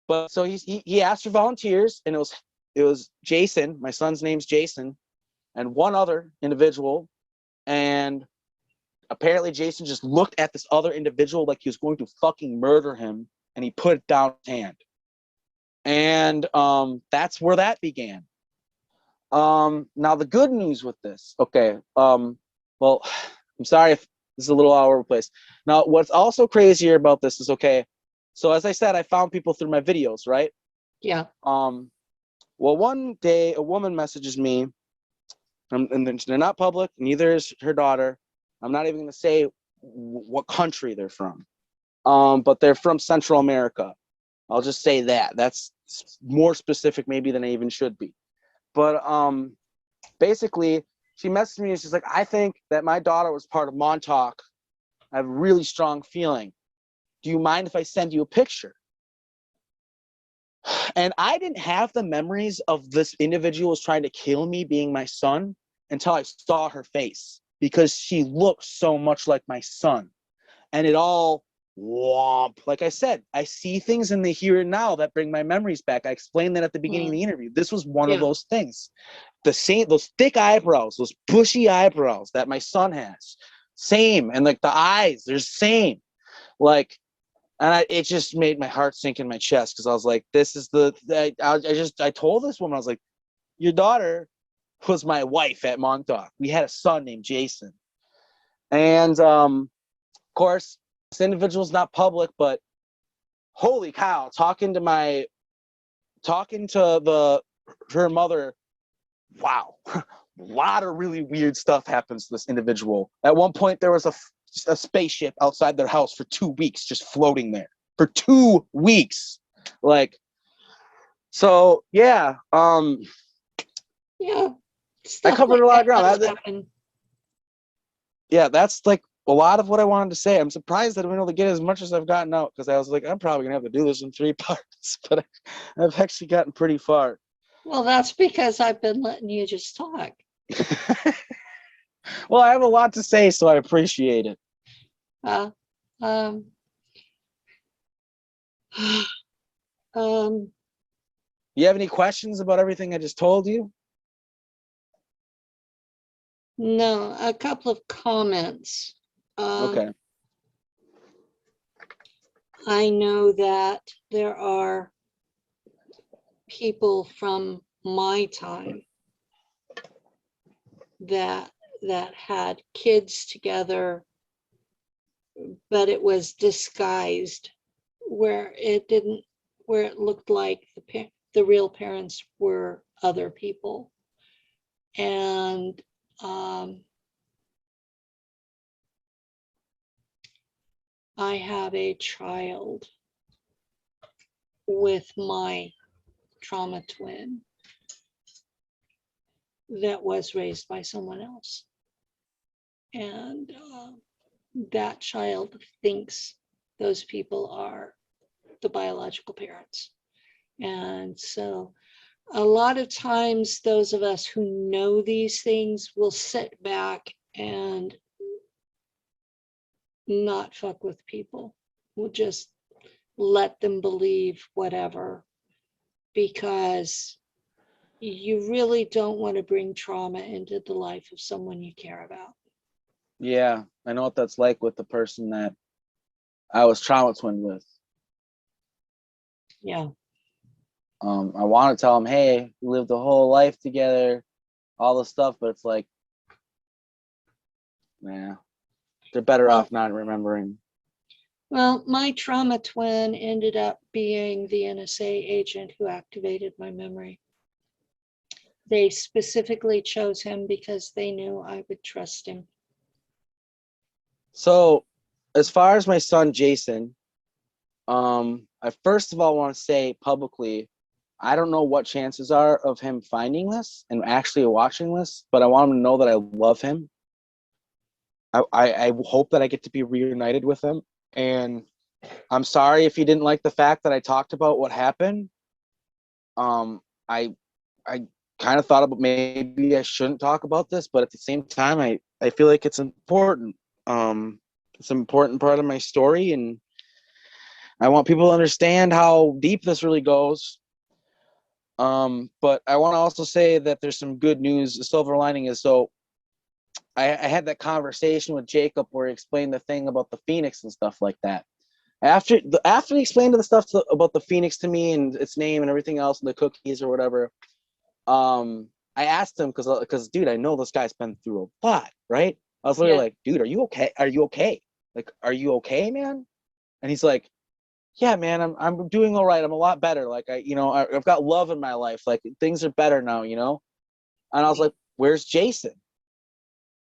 But so he asked for volunteers, and it was Jason. My son's name's Jason, and one other individual. And apparently Jason just looked at this other individual like he was going to fucking murder him, and he put down his hand. And that's where that began. Now the good news with this, okay. Well, I'm sorry if this is a little all over the place. Now, what's also crazier about this is, okay, so as I said, I found people through my videos, right? Yeah. Well, one day a woman messages me, and they're not public, neither is her daughter. I'm not even going to say what country they're from, but they're from Central America. I'll just say that. That's more specific maybe than I even should be. But basically, she messaged me and she's like, I think that my daughter was part of Montauk. I have a really strong feeling. Do you mind if I send you a picture? And I didn't have the memories of this individual was trying to kill me being my son until I saw her face, because she looked so much like my son. And it all womp. Like I said, I see things in the here and now that bring my memories back. I explained that at the beginning of the interview. This was one of those things. Those thick eyebrows, those bushy eyebrows that my son has. Same. And like the eyes, they're same. Like, and it just made my heart sink in my chest, because I was like, this is I told this woman, I was like, your daughter was my wife at Montauk. We had a son named Jason. And of course, this individual's not public, but holy cow, talking to her mother, wow. A lot of really weird stuff happens to this individual. At one point, there was a spaceship outside their house for 2 weeks, just floating there for 2 weeks. Like, so yeah. Yeah. I covered a lot of ground. Happen. Yeah, that's like a lot of what I wanted to say. I'm surprised that I've been able to get as much as I've gotten out, because I was like, I'm probably gonna have to do this in 3 parts, but I've actually gotten pretty far. Well, that's because I've been letting you just talk. Well, I have a lot to say, so I appreciate it. You have any questions about everything I just told you? No, a couple of comments. Okay. I know that there are people from my time that had kids together, but it was disguised, where it looked like the real parents were other people. And I have a child with my trauma twin that was raised by someone else. And that child thinks those people are the biological parents. And so a lot of times, those of us who know these things will sit back and not fuck with people. We'll just let them believe whatever, because you really don't want to bring trauma into the life of someone you care about. Yeah, I know what that's like with the person that I was trauma twinned with. Yeah. I want to tell them, hey, we lived a whole life together, all this stuff, but it's like, nah, they're better off not remembering. Well, my trauma twin ended up being the NSA agent who activated my memory. They specifically chose him because they knew I would trust him. So, as far as my son Jason, I first of all want to say publicly, I don't know what chances are of him finding this and actually watching this, but I want him to know that I love him. I hope that I get to be reunited with him, and I'm sorry if you didn't like the fact that I talked about what happened. I I kind of thought about maybe I shouldn't talk about this, but at the same time, I feel like it's important. It's an important part of my story, and I want people to understand how deep this really goes. But I want to also say that there's some good news. The silver lining is, so I had that conversation with Jacob where he explained the thing about the Phoenix and stuff like that. After he explained the stuff about the Phoenix to me and its name and everything else and the cookies or whatever, I asked him because dude, I know this guy's been through a lot, right? I was literally like, dude, are you okay? Are you okay? Like, are you okay, man? And he's like, yeah, man, I'm doing all right. I'm a lot better. Like I've got love in my life. Like things are better now, you know? And I was like, where's Jason?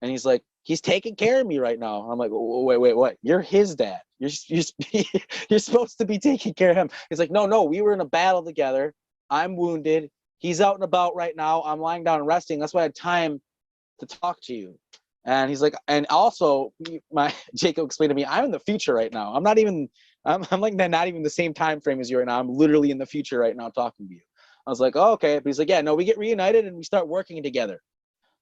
And he's like, he's taking care of me right now. I'm like, wait, what? You're his dad. You're supposed to be taking care of him. He's like, no, we were in a battle together. I'm wounded. He's out and about right now. I'm lying down and resting. That's why I had time to talk to you. And he's like, and also my Jacob explained to me, I'm in the future right now. I'm like not even the same time frame as you right now. I'm literally in the future right now talking to you. I was like, oh, okay. But he's like, yeah, no, we get reunited and we start working together.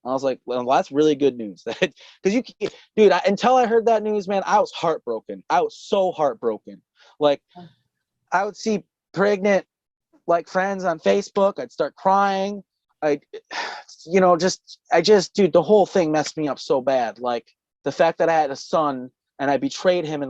I was like, well, that's really good news. Because dude, until I heard that news, man, I was heartbroken. I was so heartbroken. Like, I would see pregnant, like, friends on Facebook. I'd start crying. Dude, the whole thing messed me up so bad. Like, the fact that I had a son and I betrayed him at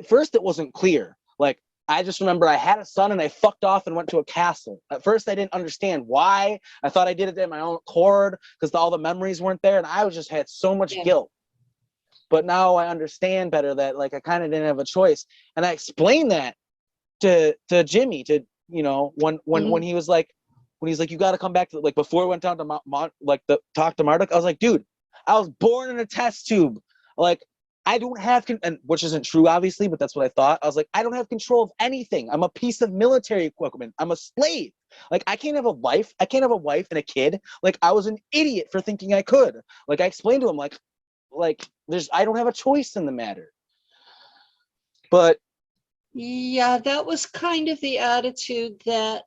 first it wasn't clear. Like, I just remember I had a son and I fucked off and went to a castle. At first, I didn't understand why. I thought I did it in my own accord because all the memories weren't there, and I just had so much guilt. But now I understand better that like I kind of didn't have a choice, and I explained that to Jimmy when he was like you got to come back to like before we went down to talk to Marduk. I was like, dude, I was born in a test tube. Like, I don't have, and which isn't true, obviously, but that's what I thought. I was like, I don't have control of anything. I'm a piece of military equipment. I'm a slave. Like, I can't have a life. I can't have a wife and a kid. Like, I was an idiot for thinking I could. Like, I explained to him, I don't have a choice in the matter. But yeah, that was kind of the attitude that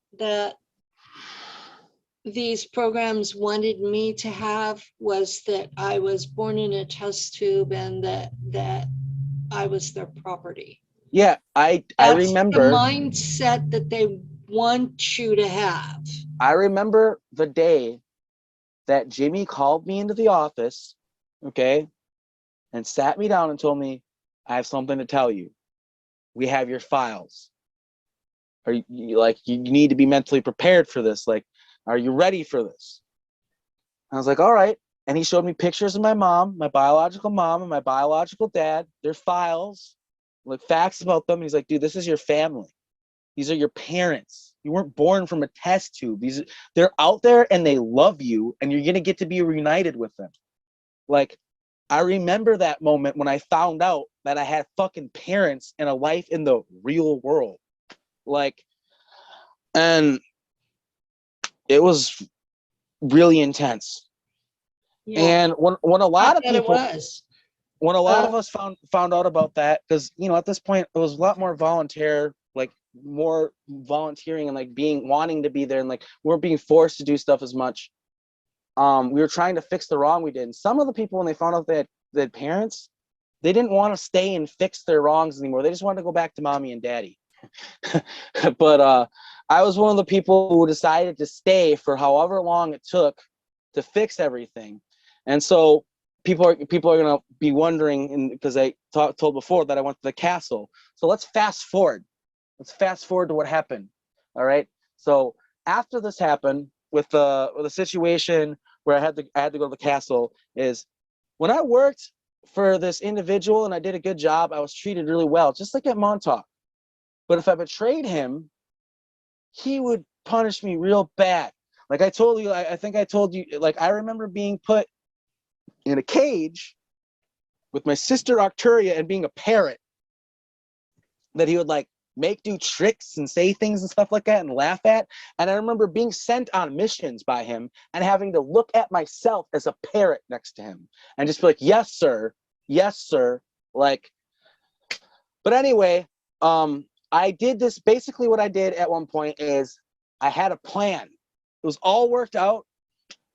these programs wanted me to have, was that I was born in a test tube and that I was their property. yeah, I remember the mindset that they want you to have. I remember the day that Jimmy called me into the office, okay, and sat me down and told me, I have something to tell you. We have your files. Are you need to be mentally prepared for this? Like, are you ready for this? I was like, all right. And he showed me pictures of my mom, my biological mom, and my biological dad, their files, like facts about them. And he's like, dude, this is your family. These are your parents. You weren't born from a test tube. They're out there and they love you, and you're gonna get to be reunited with them. Like, I remember that moment when I found out that I had fucking parents and a life in the real world. Like, and it was really intense. Yeah. And when a lot of people, when a lot of us found out about that, because at this point it was a lot more more volunteering and like wanting to be there, and like we weren't being forced to do stuff as much. We were trying to fix the wrong we did. And some of the people, when they found out they had parents, they didn't want to stay and fix their wrongs anymore. They just wanted to go back to mommy and daddy. But I was one of the people who decided to stay for however long it took to fix everything. And so people are going to be wondering, because I told before that I went to the castle. So let's fast forward. Let's fast forward to what happened. All right. So after this happened with the situation where I had to go to the castle, is when I worked for this individual and I did a good job, I was treated really well, just like at Montauk. But if I betrayed him, he would punish me real bad. Like I told you, I think I told you, like I remember being put in a cage with my sister Arcturia and being a parrot that he would like make do tricks and say things and stuff like that and laugh at. And I remember being sent on missions by him and having to look at myself as a parrot next to him and just be like, yes, sir. Yes, sir. Like, But anyway, I did this. Basically, what I did at one point is I had a plan. It was all worked out,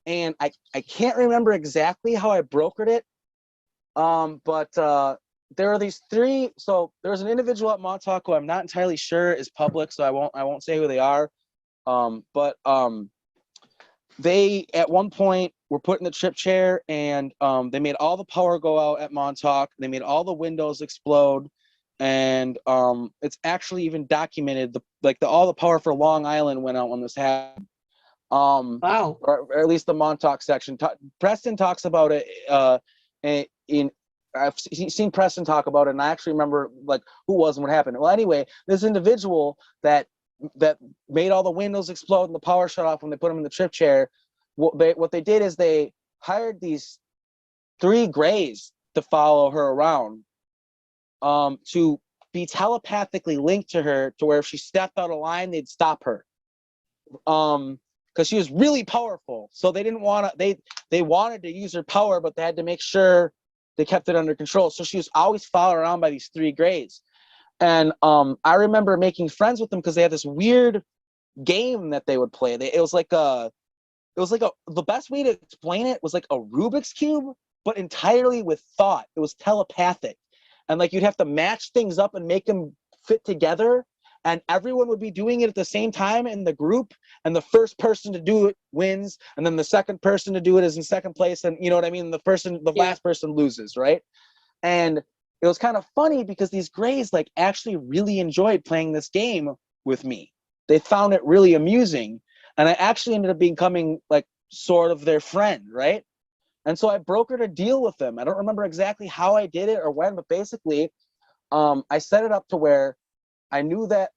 and I can't remember exactly how I brokered it. But there are these three. So there's an individual at Montauk who I'm not entirely sure is public, so I won't say who they are. But they at one point were put in the trip chair, and they made all the power go out at Montauk. They made all the windows explode, and it's actually even documented. All the power for Long Island went out when this happened. Wow. Or at least the Montauk section. Preston talks about it. In I've seen Preston talk about it, and I actually remember like who was and what happened. Well, anyway, this individual that made all the windows explode and the power shut off when they put him in the trip chair. What they did is they hired these 3 grays to follow her around, to be telepathically linked to her, to where if she stepped out of line, they'd stop her. Because she was really powerful, so they didn't want to. They wanted to use her power, but they had to make sure they kept it under control. So she was always followed around by these 3 grays. And I remember making friends with them because they had this weird game that they would play. It was like the best way to explain it was like a Rubik's Cube, but entirely with thought. It was telepathic. And like you'd have to match things up and make them fit together. And everyone would be doing it at the same time in the group. And the first person to do it wins. And then the second person to do it is in second place. And you know what I mean? The last person loses, right? And it was kind of funny because these grays like actually really enjoyed playing this game with me. They found it really amusing. And I actually ended up becoming like sort of their friend, right? And so I brokered a deal with them. I don't remember exactly how I did it or when, but basically I set it up to where I knew that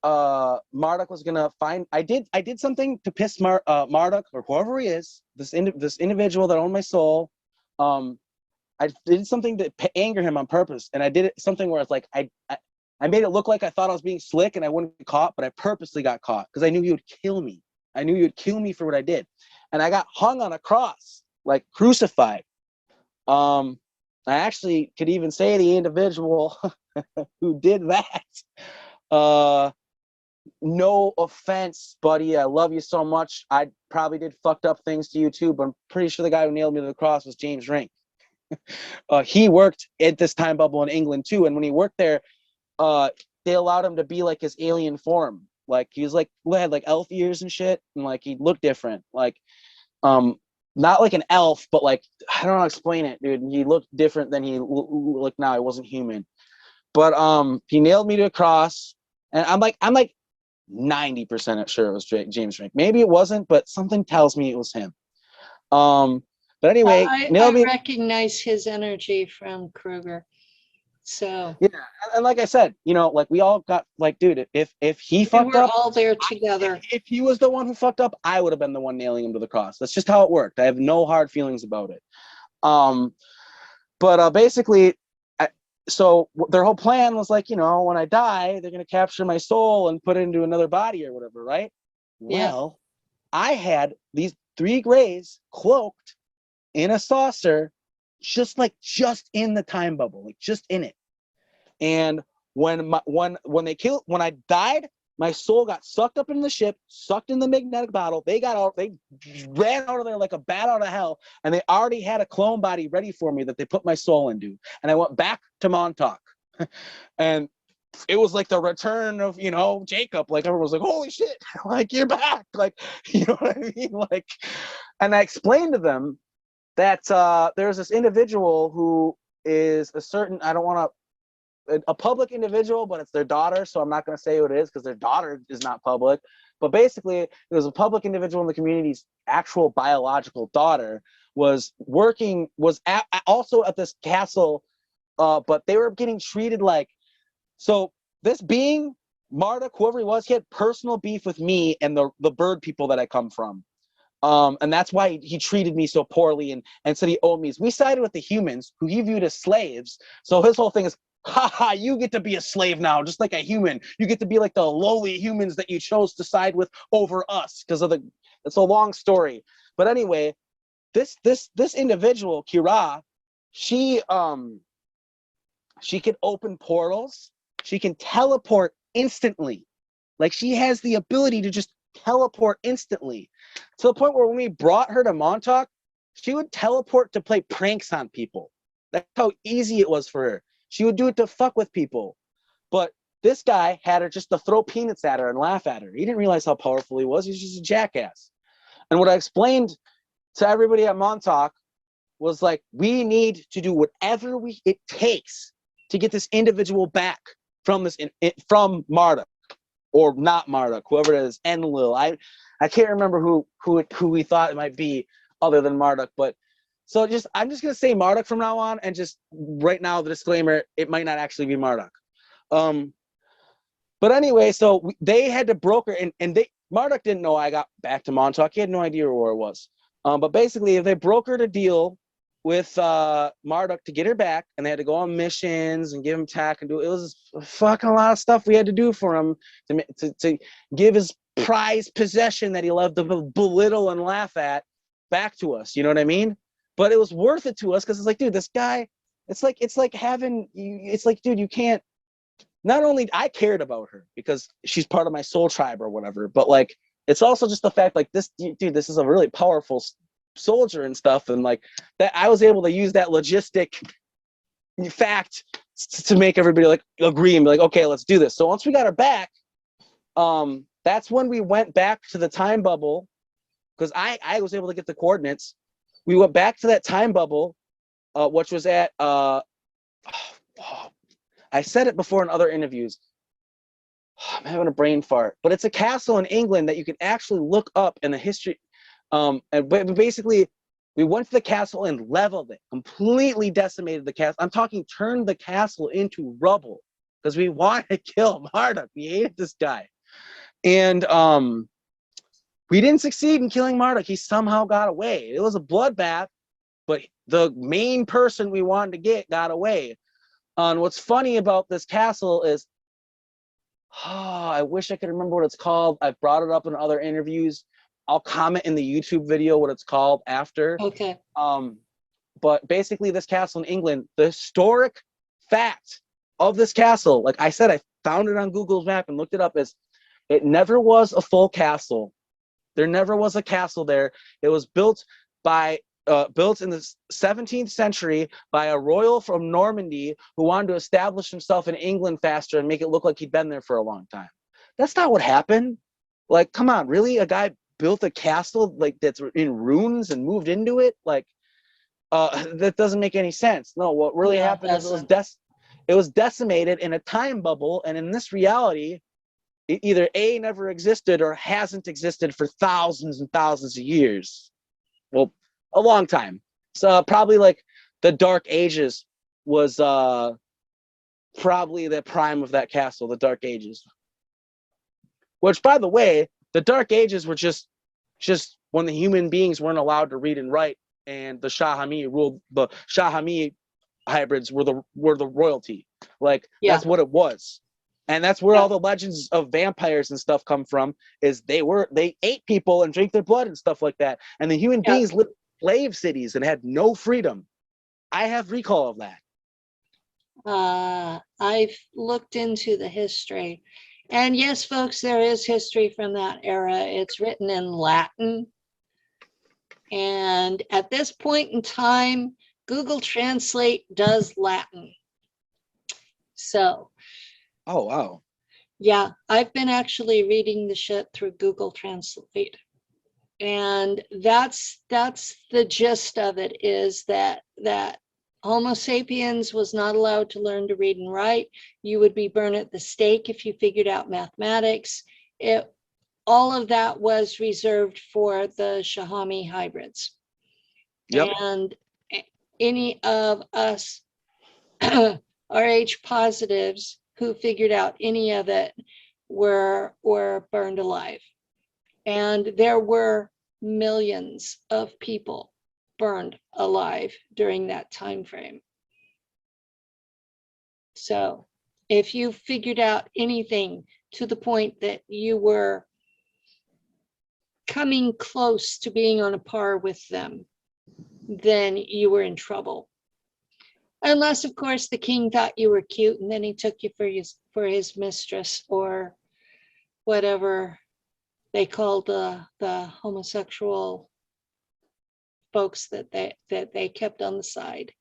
Marduk was gonna find. I did something to piss Marduk, or whoever he is, this individual that owned my soul. I did something to anger him on purpose, and I did something where it's like I made it look like I thought I was being slick and I wouldn't get caught, but I purposely got caught because I knew he would kill me. I knew he would kill me for what I did, and I got hung on a cross, like crucified. I actually could even say the individual who did that. No offense, buddy. I love you so much. I probably did fucked up things to you too, but I'm pretty sure the guy who nailed me to the cross was James Rink. He worked at this time bubble in England too, and when he worked there, they allowed him to be like his alien form. Like he was like had like elf ears and shit, and like he looked different. Like not like an elf, but like I don't know how to explain it, dude. He looked different than he looked now. He wasn't human. But he nailed me to a cross, and I'm like 90% sure it was James Rink. Maybe it wasn't, but something tells me it was him. But anyway, nailed I me. recognize his energy from Kruger. So Yeah, and like I said, you know, like we all got like, dude, if he we fucked were up, all there together. if he was the one who fucked up, I would have been the one nailing him to the cross. That's just how it worked. I have no hard feelings about it. But basically, so their whole plan was like, you know, when I die, they're gonna capture my soul and put it into another body or whatever, right? Yeah. Well, I had these 3 grays cloaked in a saucer, just in the time bubble, like just in it. And when I died, my soul got sucked up in the ship, sucked in the magnetic bottle. They ran out of there like a bat out of hell, and they already had a clone body ready for me that they put my soul into. And I went back to Montauk, and it was like the return of, you know, Jacob. Like everyone was like, "Holy shit! Like you're back!" Like, you know what I mean? Like, and I explained to them that there's this individual who is a certain. I don't want to. A public individual, but it's their daughter, so I'm not going to say who it is because their daughter is not public. But basically, there's a public individual in the community's actual biological daughter was also at this castle, but they were getting treated like, so this being Marduk, whoever he was, he had personal beef with me and the bird people that I come from. And that's why he treated me so poorly and said he owed me. We sided with the humans who he viewed as slaves. So his whole thing is, haha, you get to be a slave now, just like a human. You get to be like the lowly humans that you chose to side with over us because of it's a long story. But anyway, this individual, Kira, she could open portals. She can teleport instantly. Like she has the ability to just teleport instantly to the point where when we brought her to Montauk, she would teleport to play pranks on people. That's how easy it was for her. She would do it to fuck with people. But this guy had her just to throw peanuts at her and laugh at her. He didn't realize how powerful he was. He's just a jackass. And what I explained to everybody at Montauk was like, we need to do whatever it takes to get this individual back from from Marduk, or not Marduk, whoever it is, Enlil. I can't remember who we thought it might be other than Marduk, but so I'm just gonna say Marduk from now on, and just right now the disclaimer, it might not actually be Marduk. But anyway, so they had to broker, and Marduk didn't know I got back to Montauk. He had no idea where it was. But basically, if they brokered a deal with Marduk to get her back, and they had to go on missions and give him tech and do it was fucking a lot of stuff we had to do for him to give his prized possession that he loved to belittle and laugh at back to us. You know what I mean? But it was worth it to us because it's like, dude, this guy, it's like dude, you can't. Not only I cared about her because she's part of my soul tribe or whatever, but like it's also just the fact like this dude, this is a really powerful soldier and stuff, and like that I was able to use that logistic fact to make everybody like agree and be like, okay, let's do this. So once we got her back, that's when we went back to the time bubble, because I was able to get the coordinates. We went back to that time bubble, which was at I said it before in other interviews. I'm having a brain fart, but it's a castle in England that you can actually look up in the history. And basically, we went to the castle and leveled it, completely decimated the castle. I'm talking turned the castle into rubble because we wanted to kill Marduk. We hated this guy. And we didn't succeed in killing Marduk. He somehow got away. It was a bloodbath, but the main person we wanted to get got away. And what's funny about this castle is, I wish I could remember what it's called. I've brought it up in other interviews. I'll comment in the YouTube video what it's called after. Okay. But basically this castle in England, the historic fact of this castle, like I said, I found it on Google's map and looked it up, is it never was a full castle. There never was a castle there. It was built in the 17th century by a royal from Normandy who wanted to establish himself in England faster and make it look like he'd been there for a long time. That's not what happened. Like, come on, really? A guy built a castle like that's in ruins and moved into it? Like, that doesn't make any sense. No, what really happened is it was decimated in a time bubble, and in this reality, it either A, never existed or hasn't existed for thousands and thousands of years. Well, a long time. So probably like the Dark Ages was probably the prime of that castle, the Dark Ages. Which, by the way, the Dark Ages were just when the human beings weren't allowed to read and write, and the Shahami ruled. The Shahami hybrids were the royalty. Like that's what it was. And that's where all the legends of vampires and stuff come from, is they ate people and drank their blood and stuff like that. And the human beings lived in slave cities and had no freedom. I have recall of that. I've looked into the history. And yes, folks, there is history from that era. It's written in Latin. And at this point in time, Google Translate does Latin. So. Oh, wow. Yeah, I've been actually reading the shit through Google Translate. And that's the gist of it, is that Homo sapiens was not allowed to learn to read and write. You would be burned at the stake if you figured out mathematics. All of that was reserved for the Shahami hybrids. Yep. And any of us Rh positives who figured out any of it were burned alive. And there were millions of people burned alive during that time frame. So if you figured out anything to the point that you were coming close to being on a par with them, then you were in trouble. Unless, of course, the king thought you were cute and then he took you for his mistress, or whatever they called the homosexual folks that they kept on the side.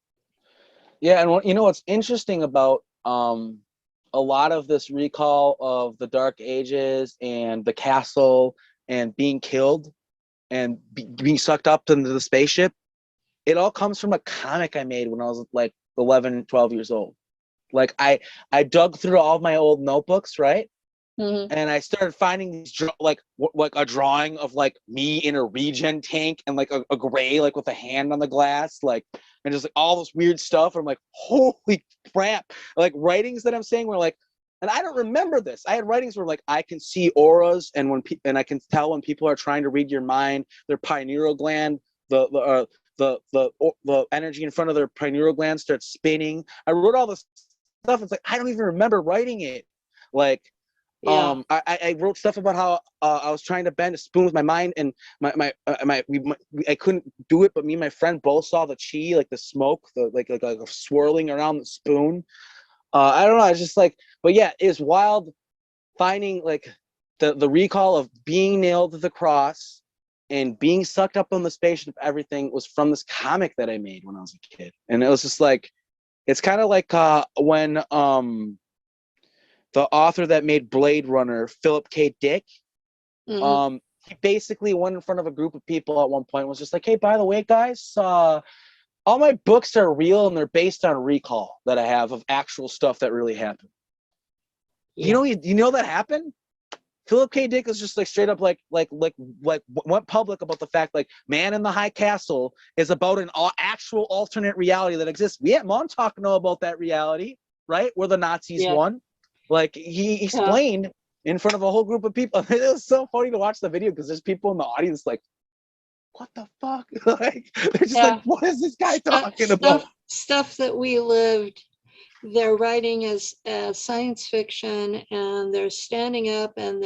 Yeah, and you know what's interesting about a lot of this recall of the Dark Ages and the castle and being killed and being sucked up into the spaceship, it all comes from a comic I made when I was like 11, 12 years old. Like I dug through all of my old notebooks, right? Mhm. And I started finding these like a drawing of like me in a regen tank and like a gray like with a hand on the glass, like, and just like all this weird stuff. I'm like, holy crap! Like writings that I'm saying were like, and I don't remember this. I had writings where like I can see auras, and and I can tell when people are trying to read your mind, their pineal gland, the energy in front of their pineal gland starts spinning. I wrote all this stuff. It's like I don't even remember writing it. Like Yeah. I wrote stuff about how I was trying to bend a spoon with my mind, and I couldn't do it, but me and my friend both saw the chi, like the smoke, the like swirling around the spoon. I don't know. It's just like, but yeah, it's wild finding like the recall of being nailed to the cross and being sucked up on the spaceship. Everything was from this comic that I made when I was a kid, and it was just like, it's kind of like when the author that made Blade Runner, Philip K. Dick, Mhm. he basically went in front of a group of people at one point and was just like, hey, by the way, guys, all my books are real and they're based on recall that I have of actual stuff that really happened. Yeah. You know that happened? Philip K. Dick is just like straight up like went public about the fact like Man in the High Castle is about an actual alternate reality that exists. We at Montauk know about that reality, right? Where the Nazis Yeah. won. Like he Yeah. explained in front of a whole group of people. It was so funny to watch the video because there's people in the audience like, what the fuck? Like they're just like, Yeah. what is this guy talking about? Stuff that we lived, they're writing as science fiction, and they're standing up and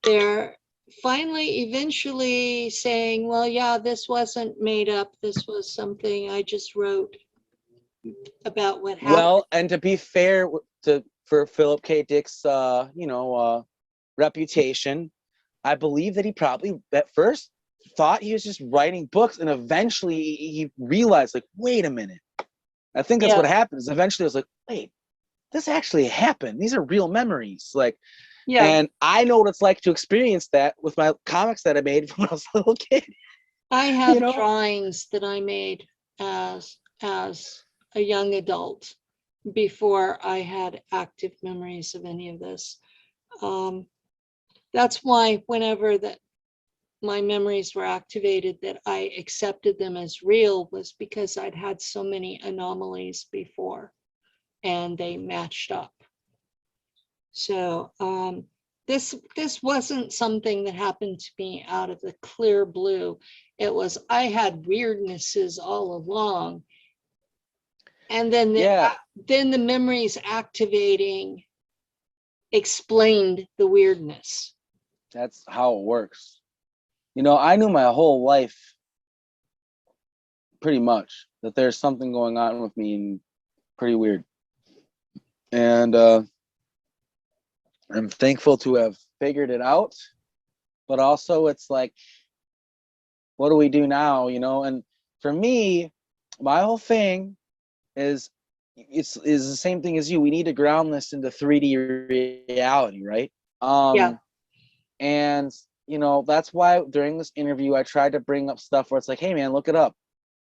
they're finally eventually saying, well, yeah, this wasn't made up, this was something I just wrote about what happened. Well, and to be fair for Philip K. Dick's reputation, I believe that he probably at first thought he was just writing books, and eventually he realized, like, wait a minute. I think that's Yeah. what happened. Is eventually I was like, wait, this actually happened. These are real memories. Like, Yeah. and I know what it's like to experience that with my comics that I made when I was a little kid. I You have know? drawings that I made as a young adult before I had active memories of any of this. Um, that's why whenever that my memories were activated, that I accepted them as real, was because I'd had so many anomalies before and they matched up. So this wasn't something that happened to me out of the clear blue. It was, I had weirdnesses all along, and Yeah, then the memories activating explained the weirdness. that's how it works. You know, I knew my whole life pretty much that there's something going on with me and pretty weird. And I'm thankful to have figured it out, but also it's like, what do we do now? You know, and for me, my whole thing is is the same thing as you. We need to ground this into 3D reality, right? Yeah. And you know, that's why during this interview I tried to bring up stuff where it's like, hey man, look it up.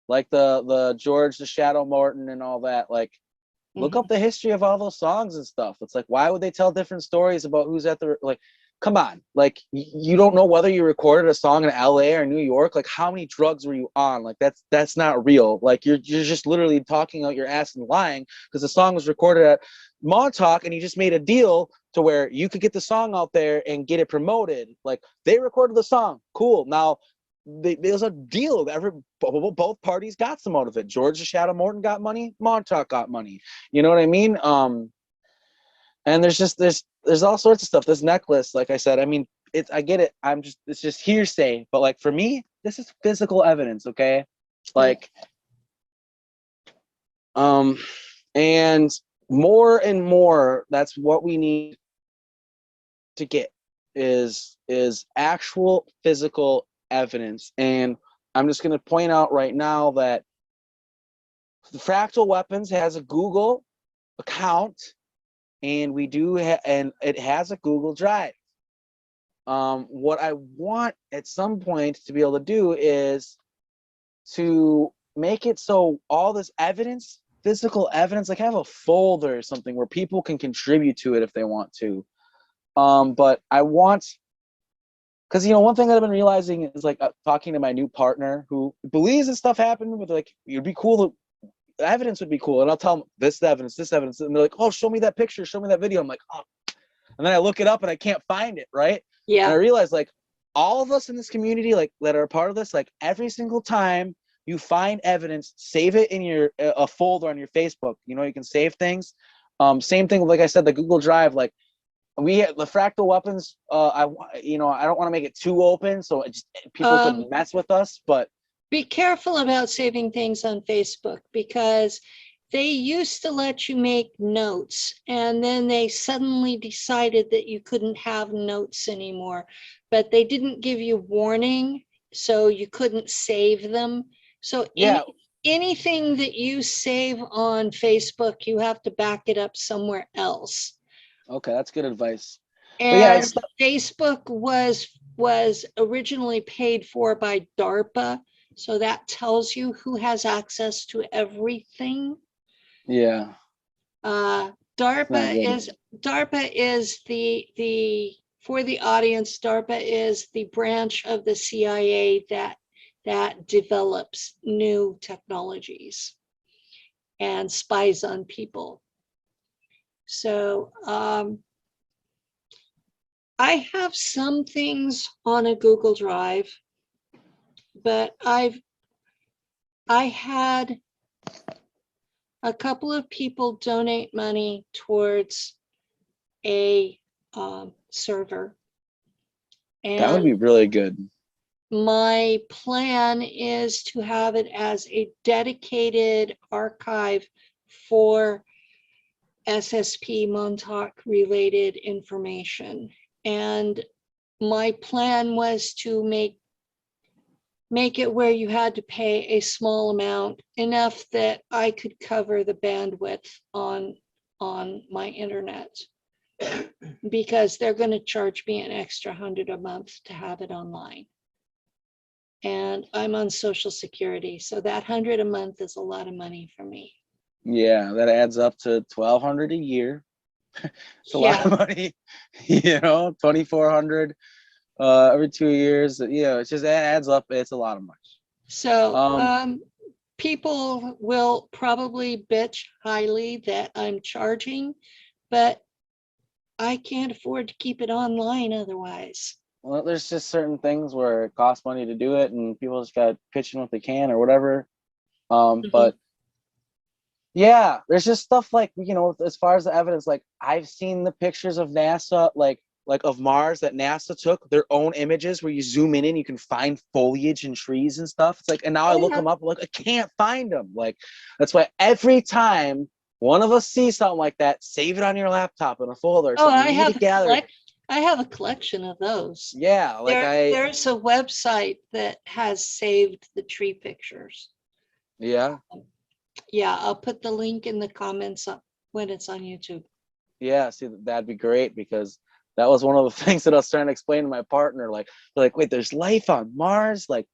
Like the George the Shadow Morton and all that. Like look up Mhm. the history of all those songs and stuff. It's like, why would they tell different stories about who's at the, like, come on, like you don't know whether you recorded a song in LA or New York. Like how many drugs were you on? Like that's not real. Like you're just literally talking out your ass and lying because the song was recorded at Montauk and you just made a deal to where you could get the song out there and get it promoted. Like they recorded the song, cool. Now there's a deal. Both parties got some out of it. George the Shadow Morton got money. Montauk got money. You know what I mean? And there's all sorts of stuff. This necklace, like I said, I mean, I get it. It's just hearsay. But like for me, this is physical evidence. Okay, Yeah. like And more and more, that's what we need to get is actual physical evidence. And I'm just going to point out right now that the Fractal Weapons has a Google account, and we do and it has a Google Drive. What I want at some point to be able to do is to make it so all this evidence, physical evidence, like have a folder or something where people can contribute to it if they want to. But I want, because one thing that I've been realizing is like talking to my new partner who believes this stuff happened, but like it'd be cool to, the evidence would be cool, and I'll tell them this evidence, and they're like, oh, show me that picture, show me that video. I'm like, oh, and then I look it up and I can't find it, right? Yeah. And I realize like all of us in this community, like that are a part of this, like every single time you find evidence, save it in your a folder on your Facebook. You can save things. Same thing, like I said, the Google Drive, like we have the Fractal Weapons. I don't want to make it too open so people can mess with us, but be careful about saving things on Facebook, because they used to let you make notes, and then they suddenly decided that you couldn't have notes anymore, but they didn't give you warning, so you couldn't save them. So yeah, anything that you save on Facebook, you have to back it up somewhere else. okay, that's good advice. And but yeah, it's Facebook was originally paid for by DARPA, so that tells you who has access to everything. Yeah. DARPA is the for the audience, DARPA is the branch of the CIA that develops new technologies and spies on people. So I have some things on a Google Drive, but I had a couple of people donate money towards a server. And that would be really good. my plan is to have it as a dedicated archive for SSP Montauk related information. And my plan was to make it where you had to pay a small amount, enough that I could cover the bandwidth on my internet, because they're going to charge me an extra $100 a month to have it online. And I'm on Social Security, so that $100 a month is a lot of money for me. Yeah, that adds up to $1,200 a year. It's a lot of money, $2,400 every 2 years. It's just, that adds up. It's a lot of money. So people will probably bitch highly that I'm charging, but I can't afford to keep it online otherwise. Well, there's just certain things where it costs money to do it, and people just got pitching what they can or whatever. But yeah, there's just stuff like, as far as the evidence, like I've seen the pictures of NASA, like of Mars that NASA took, their own images where you zoom in and you can find foliage and trees and stuff. It's like, and now I look them up, I'm like, I can't find them. Like, that's why every time one of us sees something like that, save it on your laptop in a folder. Oh, I have a collection of those. Yeah, like there's a website that has saved the tree pictures. Yeah. Yeah, I'll put the link in the comments up when it's on YouTube. Yeah, see, that'd be great, because that was one of the things that I was trying to explain to my partner. Like, wait, there's life on Mars? Like,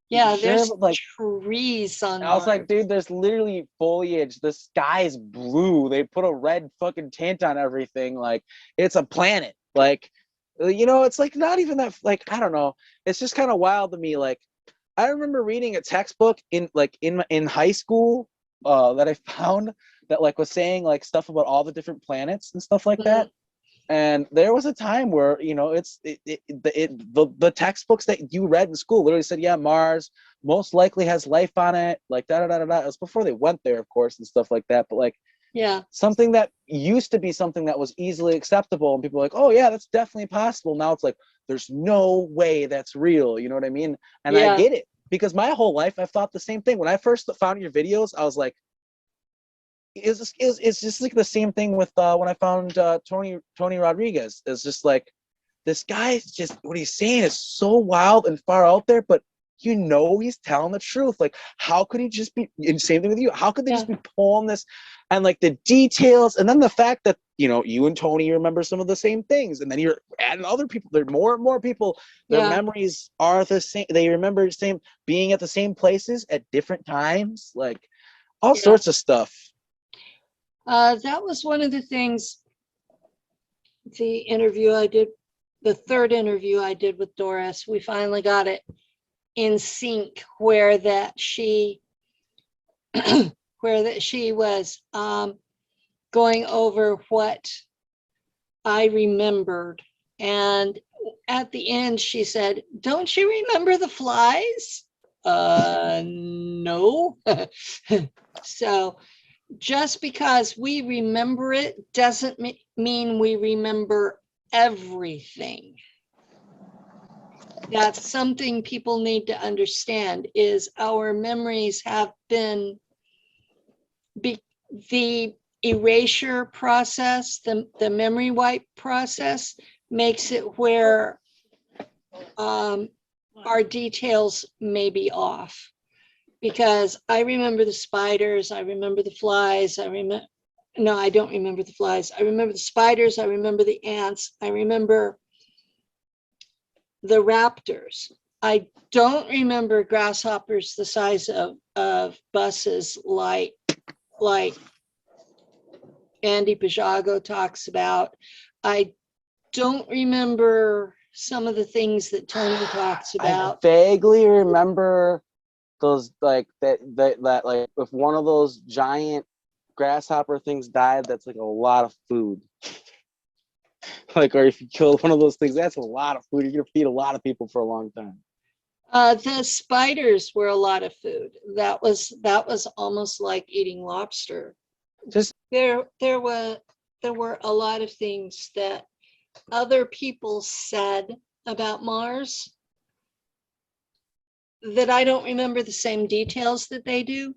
yeah, there's like trees on Mars. I was like, dude, there's literally foliage. The sky's blue. They put a red fucking tint on everything. Like, it's a planet. Like, it's like not even that, like, I don't know. It's just kind of wild to me. Like, I remember reading a textbook in high school that I found that like was saying like stuff about all the different planets and stuff like that. And there was a time where the textbooks that you read in school literally said, yeah, Mars most likely has life on it, like da da da da da. It was before they went there, of course, and stuff like that. But like, yeah, something that used to be something that was easily acceptable, and people were like, oh yeah, that's definitely possible. Now it's like, there's no way that's real. You know what I mean? And I get it, because my whole life I've thought the same thing. When I first found your videos, I was like, it's just like the same thing with when I found Tony Rodriguez. It's just like this guy is just what he's saying is so wild and far out there, but you know he's telling the truth. Like, how could he just be? And same thing with you. How could they just be pulling this and like the details, and then the fact that you and Tony remember some of the same things, and then you're adding other people. There are more and more people. Their memories are the same. They remember the same, being at the same places at different times, like all sorts of stuff. That was one of the things. The interview I did, the third interview I did with Doris, we finally got it in sync where that she was going over what I remembered, and at the end she said, "Don't you remember the flies?" No. So just because we remember it doesn't mean we remember everything. That's something people need to understand, is our memories have been, the erasure process, the memory wipe process makes it where our details may be off. Because I remember the spiders, I remember the flies, no, I don't remember the flies. I remember the spiders, I remember the ants, I remember the raptors. I don't remember grasshoppers the size of buses like Andy Pajago talks about. I don't remember some of the things that Tony talks about. I vaguely remember those, like that like if one of those giant grasshopper things died, that's like a lot of food. Like, or if you kill one of those things, that's a lot of food. You're gonna feed a lot of people for a long time. The spiders were a lot of food. That was almost like eating lobster. Just there were a lot of things that other people said about Mars that I don't remember the same details that they do,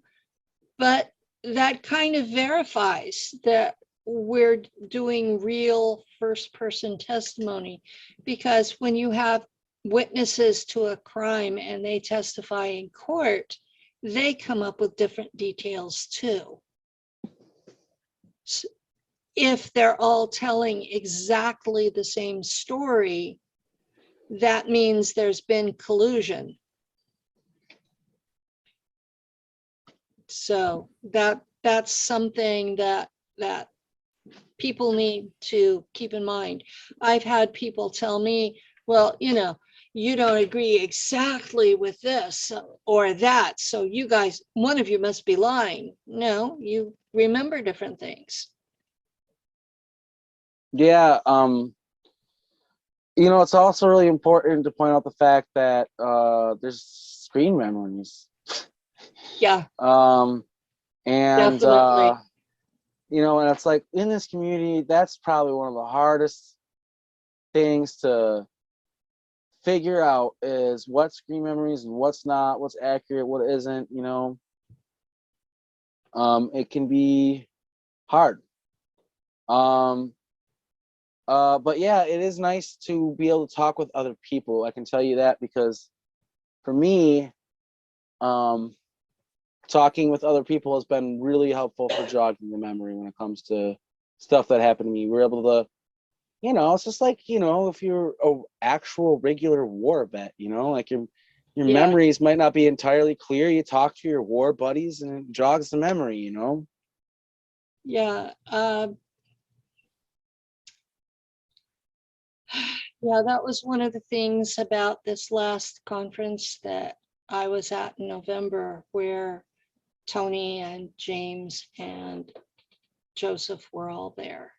but that kind of verifies that we're doing real first-person testimony, because when you have witnesses to a crime and they testify in court, they come up with different details too. So if they're all telling exactly the same story, that means there's been collusion. So that's something that people need to keep in mind. I've had people tell me, well, you don't agree exactly with this or that, so you guys, one of you must be lying. No, you remember different things. Yeah, it's also really important to point out the fact that there's screen memories. Yeah. And definitely. And it's like in this community, that's probably one of the hardest things to figure out, is what's screen memories and what's not, what's accurate, what isn't. It can be hard. But yeah, it is nice to be able to talk with other people. I can tell you that, because for me, talking with other people has been really helpful for jogging the memory when it comes to stuff that happened to me. We're able to, it's just like, if you're a actual regular war vet, like your memories might not be entirely clear. You talk to your war buddies and it jogs the memory, Yeah. Yeah, that was one of the things about this last conference that I was at in November, where Tony and James and Joseph were all there.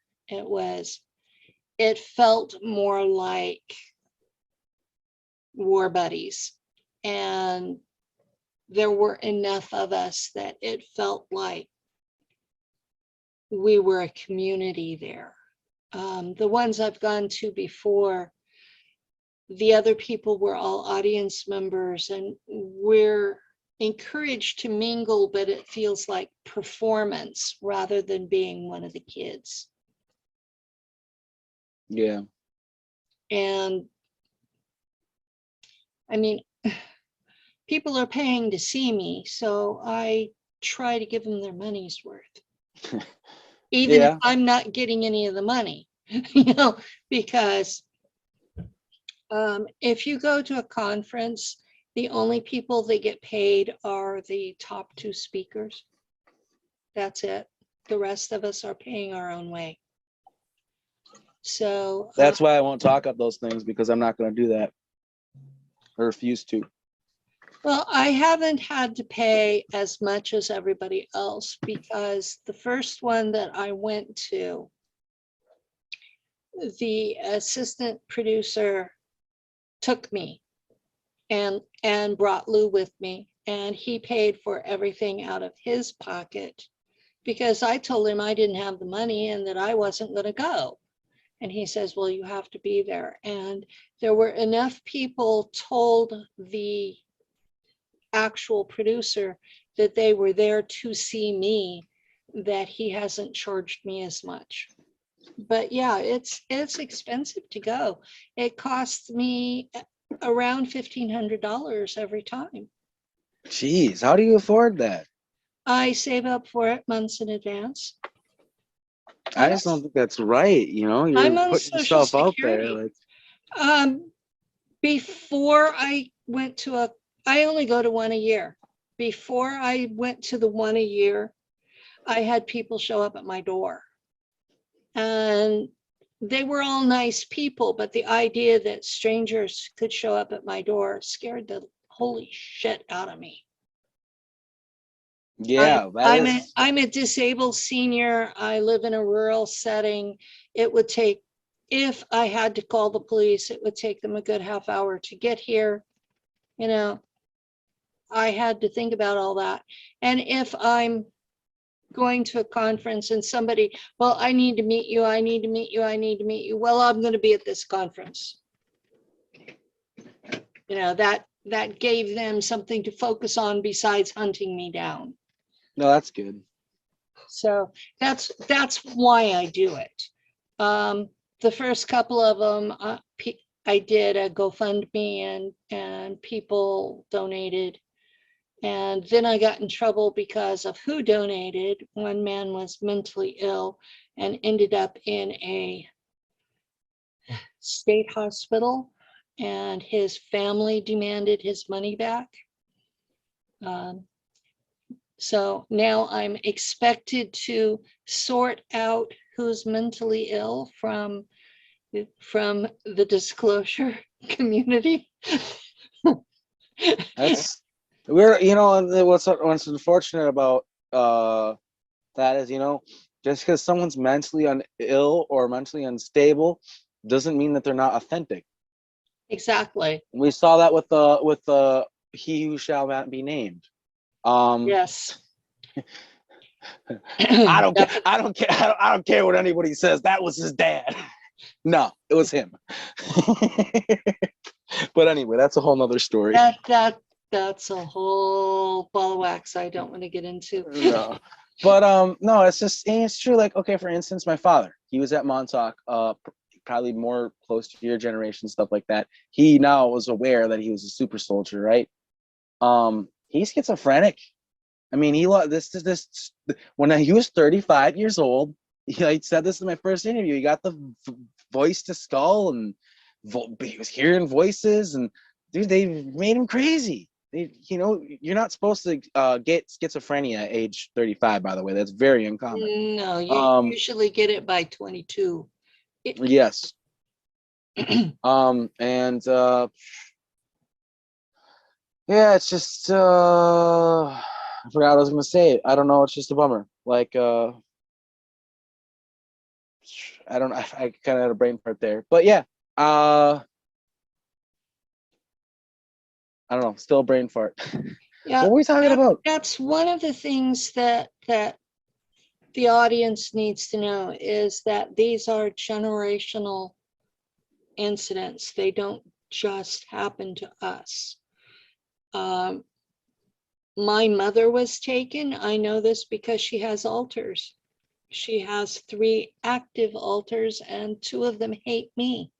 It felt more like war buddies, and there were enough of us that it felt like we were a community there. The ones I've gone to before, the other people were all audience members, and we're encouraged to mingle, but it feels like performance rather than being one of the kids. Yeah. And I mean, people are paying to see me, so I try to give them their money's worth. Even if I'm not getting any of the money, you know, because if you go to a conference, the only people that get paid are the top 2 speakers. That's it. The rest of us are paying our own way. So that's why I won't talk up those things, because I'm not going to do that. I refuse to. well, I haven't had to pay as much as everybody else, because the first one that I went to, the assistant producer took me and brought Lou with me, and he paid for everything out of his pocket, because I told him I didn't have the money and that I wasn't going to go. And he says, well, you have to be there. And there were enough people told the actual producer that they were there to see me, that he hasn't charged me as much. But yeah, it's expensive to go. It costs me around $1,500 every time. Jeez, how do you afford that? I save up for it months in advance. I just don't think that's right. You know, you're I'm on putting Social yourself out there. Security. Like, Before I went to I only go to one a year. Before I went to the one a year, I had people show up at my door. And they were all nice people, but the idea that strangers could show up at my door scared the holy shit out of me. yeah, I'm a disabled senior. I live in a rural setting. It would take, if I had to call the police, it would take them a good half hour to get here. You know, I had to think about all that. And if I'm going to a conference and somebody, well, I need to meet you, I need to meet you, I need to meet you. Well, I'm going to be at this conference. You know, that gave them something to focus on besides hunting me down. no, that's good. So that's why I do it. The first couple of them, I did a GoFundMe and people donated. And then I got in trouble because of who donated. One man was mentally ill and ended up in a state hospital, and his family demanded his money back. So now I'm expected to sort out who's mentally ill from the disclosure community. That's you know, what's unfortunate about that is, you know, just because someone's mentally ill or mentally unstable doesn't mean that they're not authentic. Exactly. We saw that with the he who shall not be named. Yes. I don't care what anybody says. That was his dad. No, it was him. But anyway, that's a whole nother story. That's a whole ball of wax I don't want to get into. No. But no, it's true. Like, okay, for instance, my father, he was at Montauk, probably more close to your generation, stuff like that. He now was aware that he was a super soldier, right? He's schizophrenic. I mean, this when he was 35 years old. I said this in my first interview. He got the voice to skull, and he was hearing voices, and dude, they made him crazy. You know, you're not supposed to get schizophrenia at age 35. By the way, that's very uncommon. No, you usually get it by 22. Yes. And yeah, it's just I forgot what I was gonna say. I don't know. It's just a bummer. Like I don't know. I kind of had a brain fart there, but yeah. I don't know. Still a brain fart. Yeah, what were we talking about? That's one of the things that the audience needs to know, is that these are generational incidents. They don't just happen to us. my mother was taken. I know this because she has alters. She has 3 active alters and 2 of them hate me.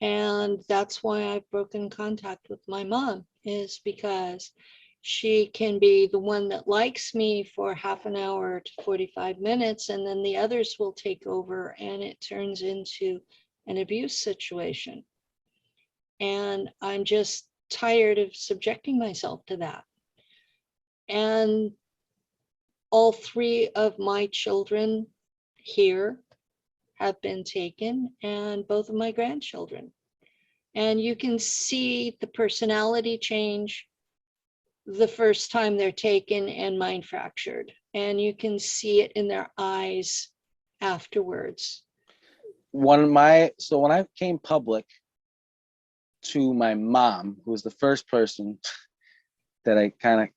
And that's why I've broken contact with my mom, is because she can be the one that likes me for half an hour to 45 minutes, and then the others will take over and it turns into an abuse situation. And I'm just tired of subjecting myself to that. And all 3 of my children here have been taken, and both of my grandchildren. And you can see the personality change the first time they're taken and mind fractured. And you can see it in their eyes afterwards. When I came public to my mom, who was the first person that I kind of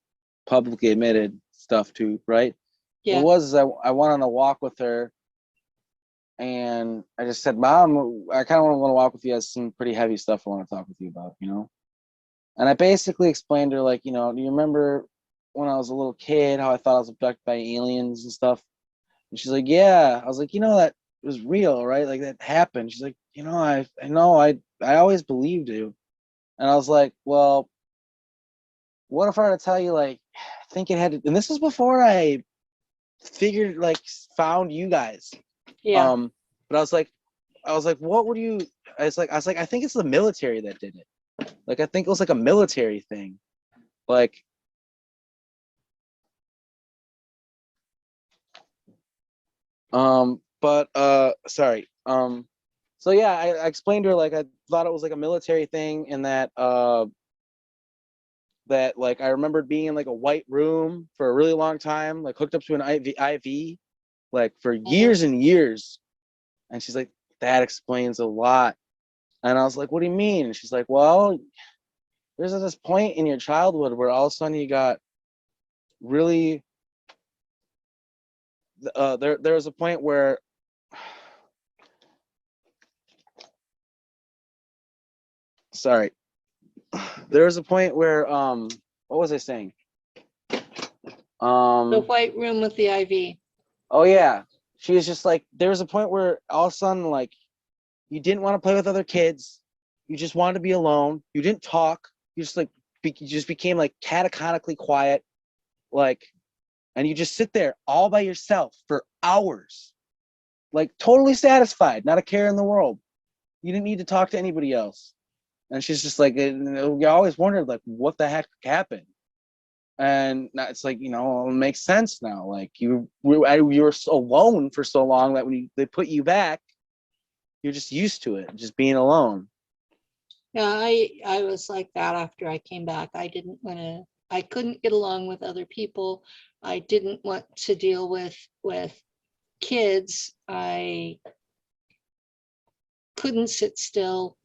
publicly admitted stuff to, right? Yeah. What was I went on a walk with her, and I just said, Mom, I kind of want to walk with you. Has some pretty heavy stuff I want to talk with you about, you know? And I basically explained to her, like, you know, do you remember when I was a little kid, how I thought I was abducted by aliens and stuff? And she's like, yeah. I was like, you know, that was real, right? Like, that happened. She's like, you know, I know, I always believed you. And I was like, well, what if I were to tell you, like, I think it had to, and this was before I figured, like, found you guys. Yeah. But I was like, what would you, I was like, I think it's the military that did it. Like, I think it was like a military thing. Like, sorry. So yeah, I explained to her, like, I thought it was like a military thing, and that that, like, I remembered being in like a white room for a really long time, like hooked up to an IV, like for years and years. And she's like, that explains a lot. And I was like, what do you mean? And she's like, well, there's this point in your childhood where all of a sudden you got really there was a point where sorry, there was a point where what was I saying? The white room with the IV. Oh yeah, she was just like, there was a point where all of a sudden, like, you didn't want to play with other kids, you just wanted to be alone, you didn't talk, you just like you just became like cataconically quiet, like, and you just sit there all by yourself for hours, like totally satisfied, not a care in the world. You didn't need to talk to anybody else. And she's just like, you always wondered, like, what the heck happened. And it's like, you know, it makes sense now. Like, you were so alone for so long that when they put you back, you're just used to it, just being alone. Yeah, I was like that after I came back. I couldn't get along with other people. I didn't want to deal with kids. I couldn't sit still.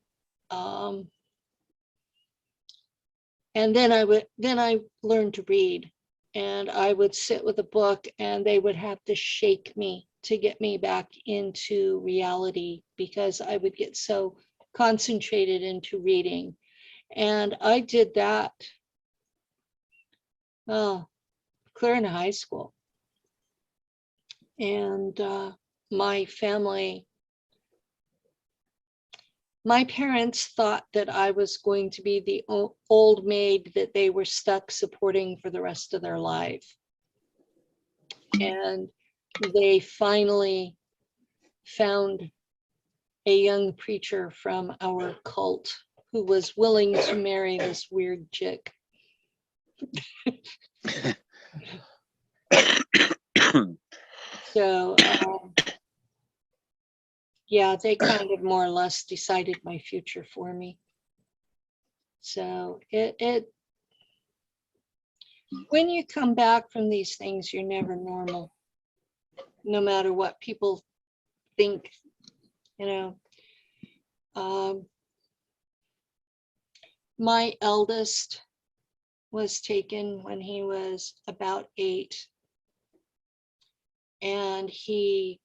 And then I learned to read, and I would sit with a book and they would have to shake me to get me back into reality, because I would get so concentrated into reading. And I did that clear in high school. And my family, my parents thought that I was going to be the old maid that they were stuck supporting for the rest of their life. And they finally found a young preacher from our cult who was willing to marry this weird chick. So yeah, they kind of more or less decided my future for me. So it when you come back from these things, you're never normal, no matter what people think, you know. My eldest was taken when he was about 8, and he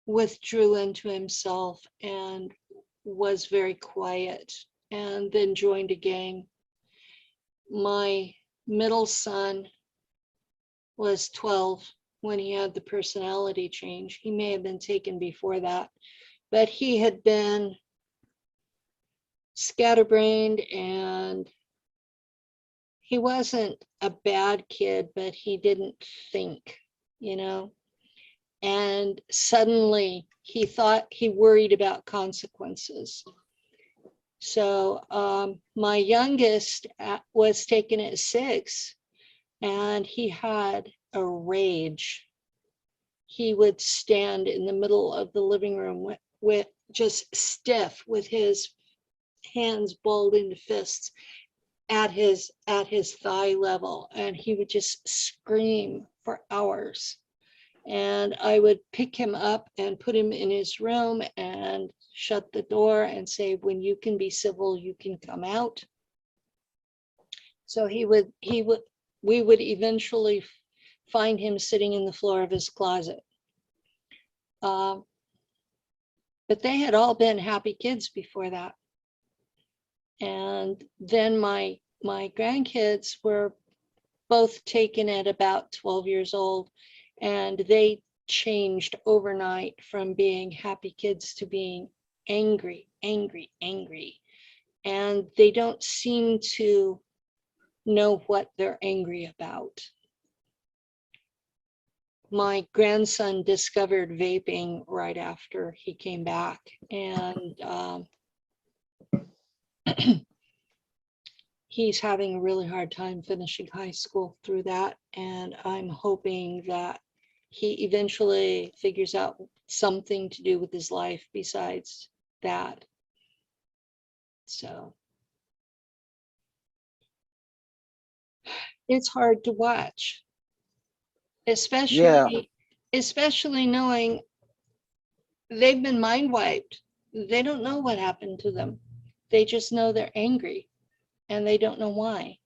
withdrew into himself and was very quiet, and then joined a gang. my middle son was 12 when he had the personality change. He may have been taken before that, but he had been scatterbrained, and he wasn't a bad kid, but he didn't think, you know, and suddenly he worried about consequences. So my youngest was taken at 6, and he had a rage. He would stand in the middle of the living room with just stiff, with his hands balled into fists at his thigh level, and he would just scream for hours. And I would pick him up and put him in his room and shut the door and say, when you can be civil, you can come out. So we would eventually find him sitting in the floor of his closet. But they had all been happy kids before that. And then my grandkids were both taken at about 12 years old, and they changed overnight from being happy kids to being angry. And they don't seem to know what they're angry about. My grandson discovered vaping right after he came back, and he's having a really hard time finishing high school through that. And I'm hoping that he eventually figures out something to do with his life besides that. So it's hard to watch, especially knowing they've been mind wiped. They don't know what happened to them. They just know they're angry, and they don't know why.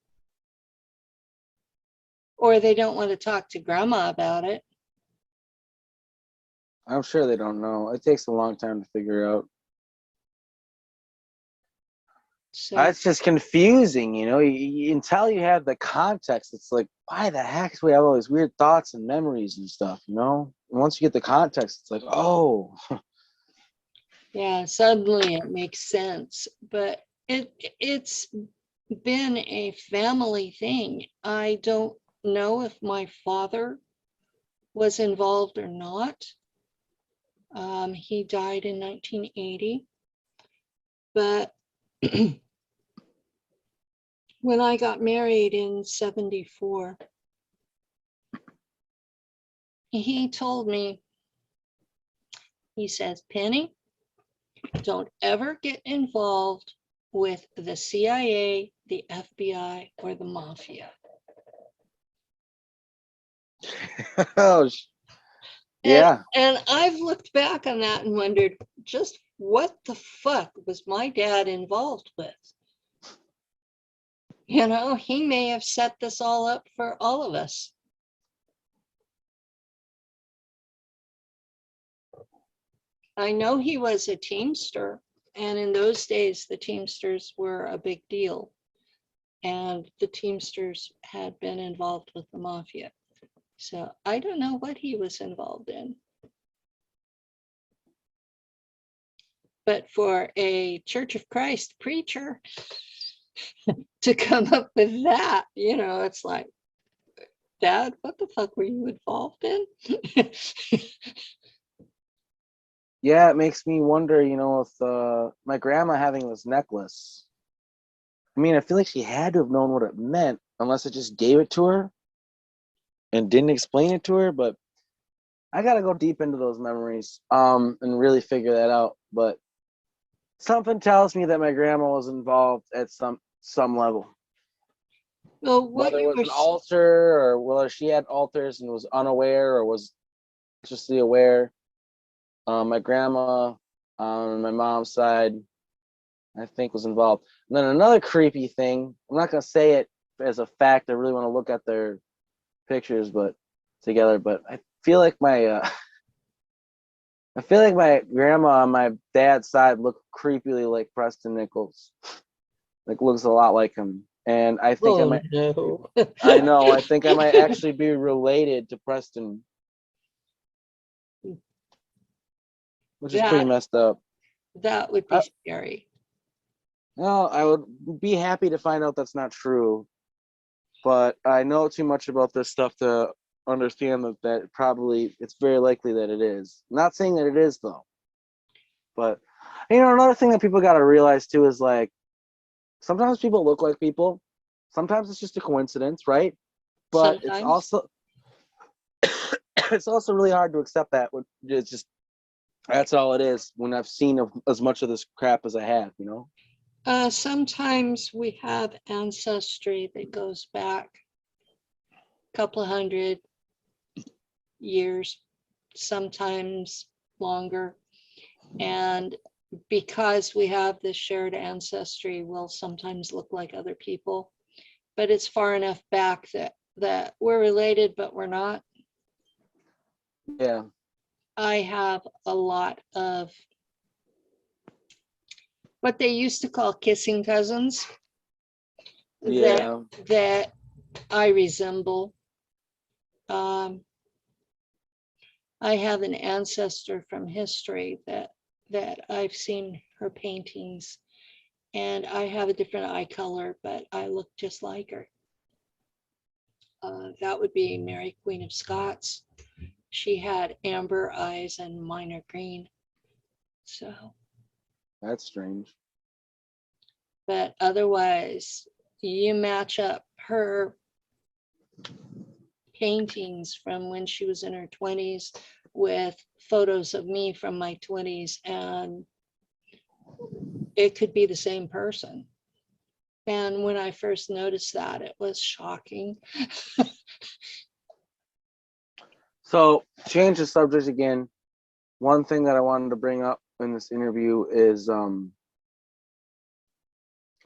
Or they don't want to talk to grandma about it. I'm sure they don't know. It takes a long time to figure out. So It's just confusing, you know. Until you have the context, it's like, why the heck do we have all these weird thoughts and memories and stuff, you know? And once you get the context, it's like, oh. yeah, suddenly it makes sense. But it's been a family thing. I don't know if my father was involved or not. He died in 1980. But when I got married in 74, he told me, he says, Penny, don't ever get involved with the CIA, the FBI, or the mafia. Oh, yeah. And I've looked back on that and wondered, just what the fuck was my dad involved with? You know, he may have set this all up for all of us. I know he was a Teamster, and in those days, the Teamsters were a big deal. And the Teamsters had been involved with the mafia. So I don't know what he was involved in. But for a Church of Christ preacher to come up with that, you know, it's like, Dad, what the fuck were you involved in? Yeah, it makes me wonder, you know, with my grandma having this necklace. I mean, I feel like she had to have known what it meant, unless it just gave it to her and didn't explain it to her. But I gotta go deep into those memories, and really figure that out. But something tells me that my grandma was involved at some level. Well, Whether it was an altar, or whether she had altars and was unaware, or was consciously aware. My grandma on my mom's side, I think, was involved. And then another creepy thing, I'm not gonna say it as a fact. I really want to look at their pictures, but together. But I feel like my grandma on my dad's side looked creepily like Preston Nichols. Like, looks a lot like him. And I think Oh no. I know, I think I might actually be related to Preston, which is pretty That messed up. that would be scary. No, I would be happy to find out that's not true, but I know too much about this stuff to understand that probably it's very likely that it is. Not saying that it is though, but another thing that people got to realize too is like sometimes people look like people, sometimes it's just a coincidence, right? But it's Sometimes. also it's also really hard to accept that when it's just that's all it is when I've seen as much of this crap as I have. Sometimes we have ancestry that goes back a couple of hundred years, sometimes longer. And because we have this shared ancestry, we'll sometimes look like other people, but it's far enough back that we're related, but we're not. Yeah. I have a lot of what they used to call kissing cousins Yeah. that I resemble. I have an ancestor from history that I've seen her paintings, and I have a different eye color, but I look just like her. That would be Mary, Queen of Scots. She had amber eyes and mine are green. So, That's strange. but otherwise, you match up her paintings from when she was in her 20s with photos of me from my 20s, and it could be the same person. And when I first noticed that, it was shocking. So, change the subject again. One thing that I wanted to bring up in this interview is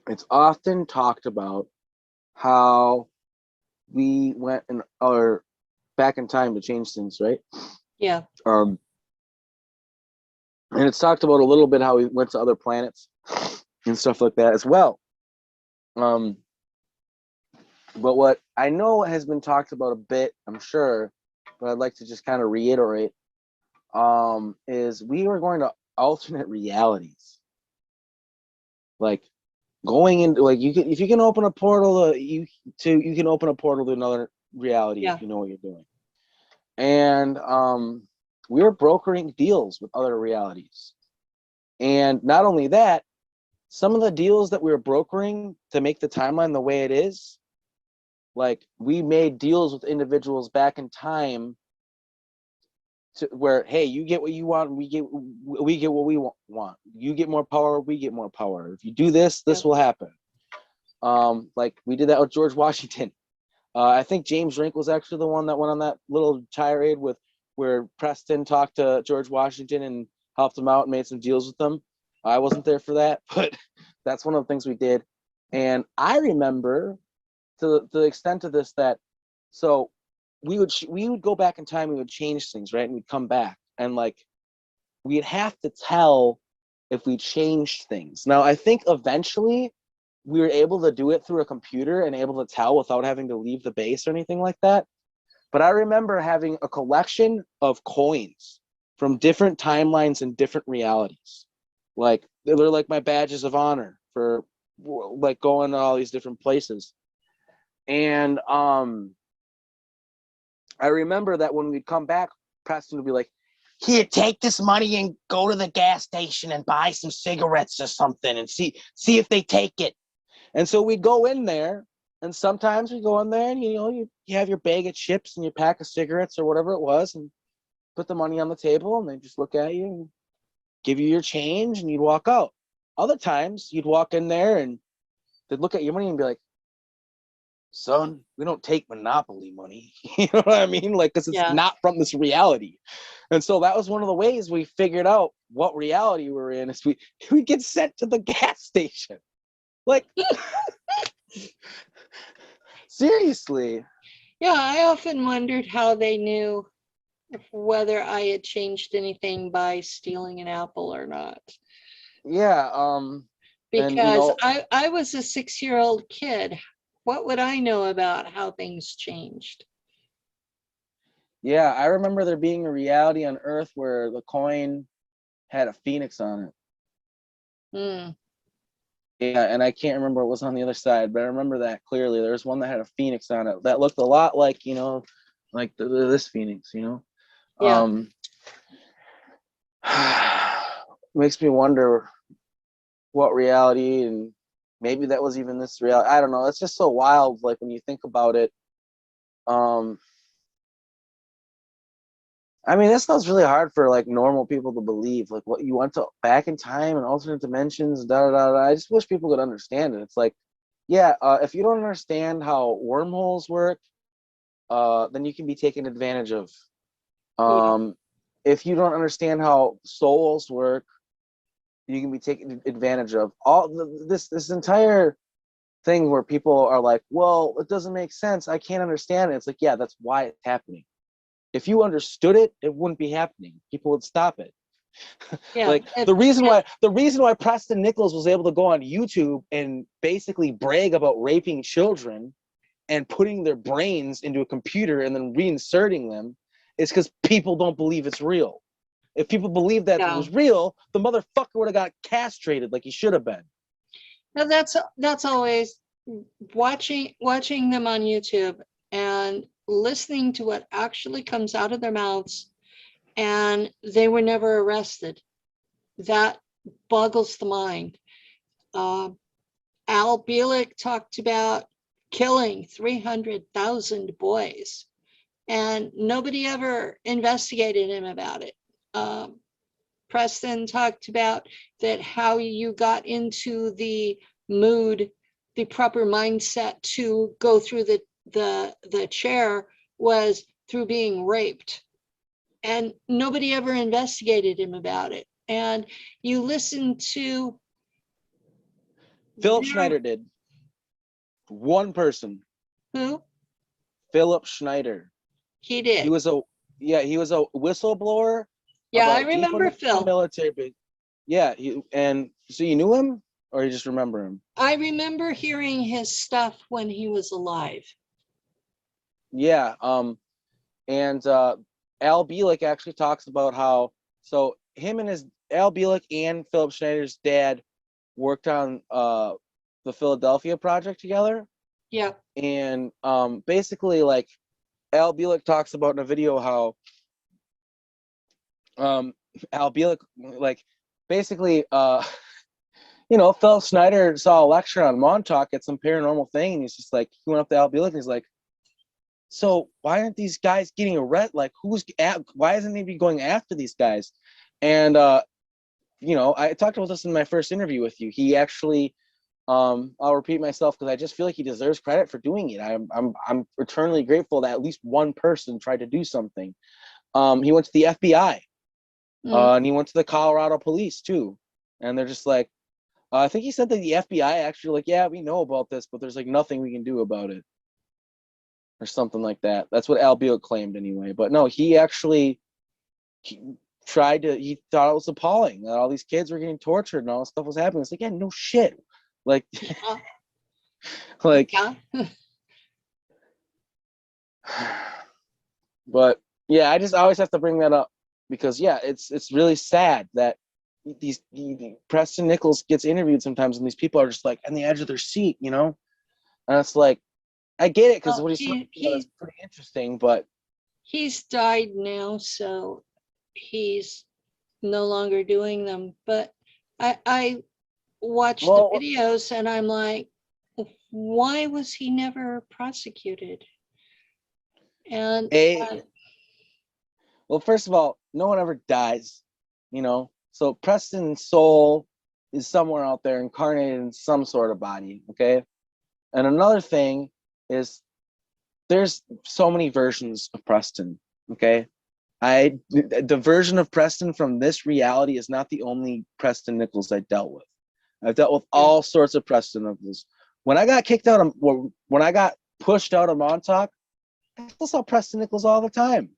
it's often talked about how we went or back in time to change things, right? Yeah. And it's talked about a little bit how we went to other planets and stuff like that as well. But what I know has been talked about a bit, I'm sure, but I'd like to just kind of reiterate, is we were going to alternate realities. Like going into like if you can open a portal you can open a portal to another reality Yeah. if you know what you're doing. And we were brokering deals with other realities. And not only that, some of the deals that we were brokering to make the timeline the way it is, like we made deals with individuals back in time to where, hey, you get what you want, we get what we want. You get more power, we get more power. If you do this, this will happen. Like we did that with George Washington. I think James Rink was actually the one that went on that little tirade with where Preston talked to George Washington and helped him out and made some deals with them. I wasn't there for that, but that's one of the things we did. And I remember to the extent of this that so we would go back in time, we would change things, right? And we'd come back and like we'd have to tell if we changed things. Now I think eventually we were able to do it through a computer and able to tell without having to leave the base or anything like that. But I remember having a collection of coins from different timelines and different realities. Like they're like my badges of honor for like going to all these different places. And I remember that when we'd come back, Preston would be like, here, take this money and go to the gas station and buy some cigarettes or something and see if they take it. And so we'd go in there, and sometimes we go in there and, you have your bag of chips and your pack of cigarettes or whatever it was and put the money on the table, and they just look at you and give you your change, and you'd walk out. Other times you'd walk in there and they'd look at your money and be like, son, we don't take Monopoly money. You know what I mean? Like, because it's not from this reality. And so that was one of the ways we figured out what reality we're in is we get sent to the gas station. Like, seriously. Yeah, I often wondered how they knew whether I had changed anything by stealing an apple or not. Yeah, And because I was a 6-year-old kid. What would I know about how things changed? yeah, I remember there being a reality on Earth where the coin had a phoenix on it. Hmm. Yeah, and I can't remember what was on the other side, but I remember that clearly. There was one that had a phoenix on it that looked a lot like, like this phoenix, Yeah. Um, makes me wonder what reality, and maybe that was even this reality. I don't know. It's just so wild, like when you think about it. Um, I mean, this stuff's really hard for like normal people to believe. Like what you went to back in time and alternate dimensions, da da da. Da. I just wish people could understand it. It's like, yeah, if you don't understand how wormholes work, then you can be taken advantage of. Yeah. If you don't understand how souls work, you can be taken advantage of. All this entire thing where people are like, well, it doesn't make sense. I can't understand it. It's like, yeah, that's why it's happening. If you understood it, it wouldn't be happening. People would stop it. Yeah. Like the reason why Preston Nichols was able to go on YouTube and basically brag about raping children and putting their brains into a computer and then reinserting them is because people don't believe it's real. If people believed that it Yeah. was real, the motherfucker would have got castrated like he should have been. Now that's always watching them on YouTube and listening to what actually comes out of their mouths, and they were never arrested. That boggles the mind. Uh, Al Bielek talked about killing 300,000 boys, and nobody ever investigated him about it. Preston talked about that how you got into the mood, the proper mindset to go through the chair was through being raped, and nobody ever investigated him about it. And you listen to Philip their, Schneider did. One person. who Philip Schneider. he He did. was a he was a whistleblower Yeah, I about remember defunding the Phil. military. But yeah, and so you knew him, or you just remember him? I remember hearing his stuff when he was alive. Yeah. And Al Bielek actually talks about how so him and his Al Bielek and Philip Schneider's dad worked on the Philadelphia project together, Yeah. and basically like Al Bielek talks about in a video how um Al Bielek like basically Phil Schneider saw a lecture on Montauk at some paranormal thing, and he's just like, he went up to Al Bielek and he's like, so why aren't these guys getting arrested? Like, why isn't anybody going after these guys? And I talked about this in my first interview with you. He actually, I'll repeat myself because I just feel like he deserves credit for doing it. I'm eternally grateful that at least one person tried to do something. He went to the FBI, Mm. and he went to the Colorado police too, and they're just like, I think he said that the FBI actually like, yeah, we know about this, but there's like nothing we can do about it, or something like that. That's what Al Bielek claimed anyway. But no, he actually he he thought it was appalling that all these kids were getting tortured and all this stuff was happening. It's like, yeah, no shit. Like, Yeah. like, Yeah. but yeah, I just always have to bring that up because yeah, it's really sad that Preston Nichols gets interviewed sometimes and these people are just like on the edge of their seat, and it's like, I get it because Well, what he's talking about is pretty interesting, but he's died now, so he's no longer doing them. But I watched the well, videos and I'm like, why was he never prosecuted? And a well, first of all, no one ever dies, So Preston's soul is somewhere out there incarnated in some sort of body, okay? And another thing is there's so many versions of Preston, okay? The version of Preston from this reality is not the only Preston Nichols I dealt with. I've dealt with yeah, all sorts of Preston Nichols. When I got kicked out of, when I got pushed out of Montauk, I still saw Preston Nichols all the time.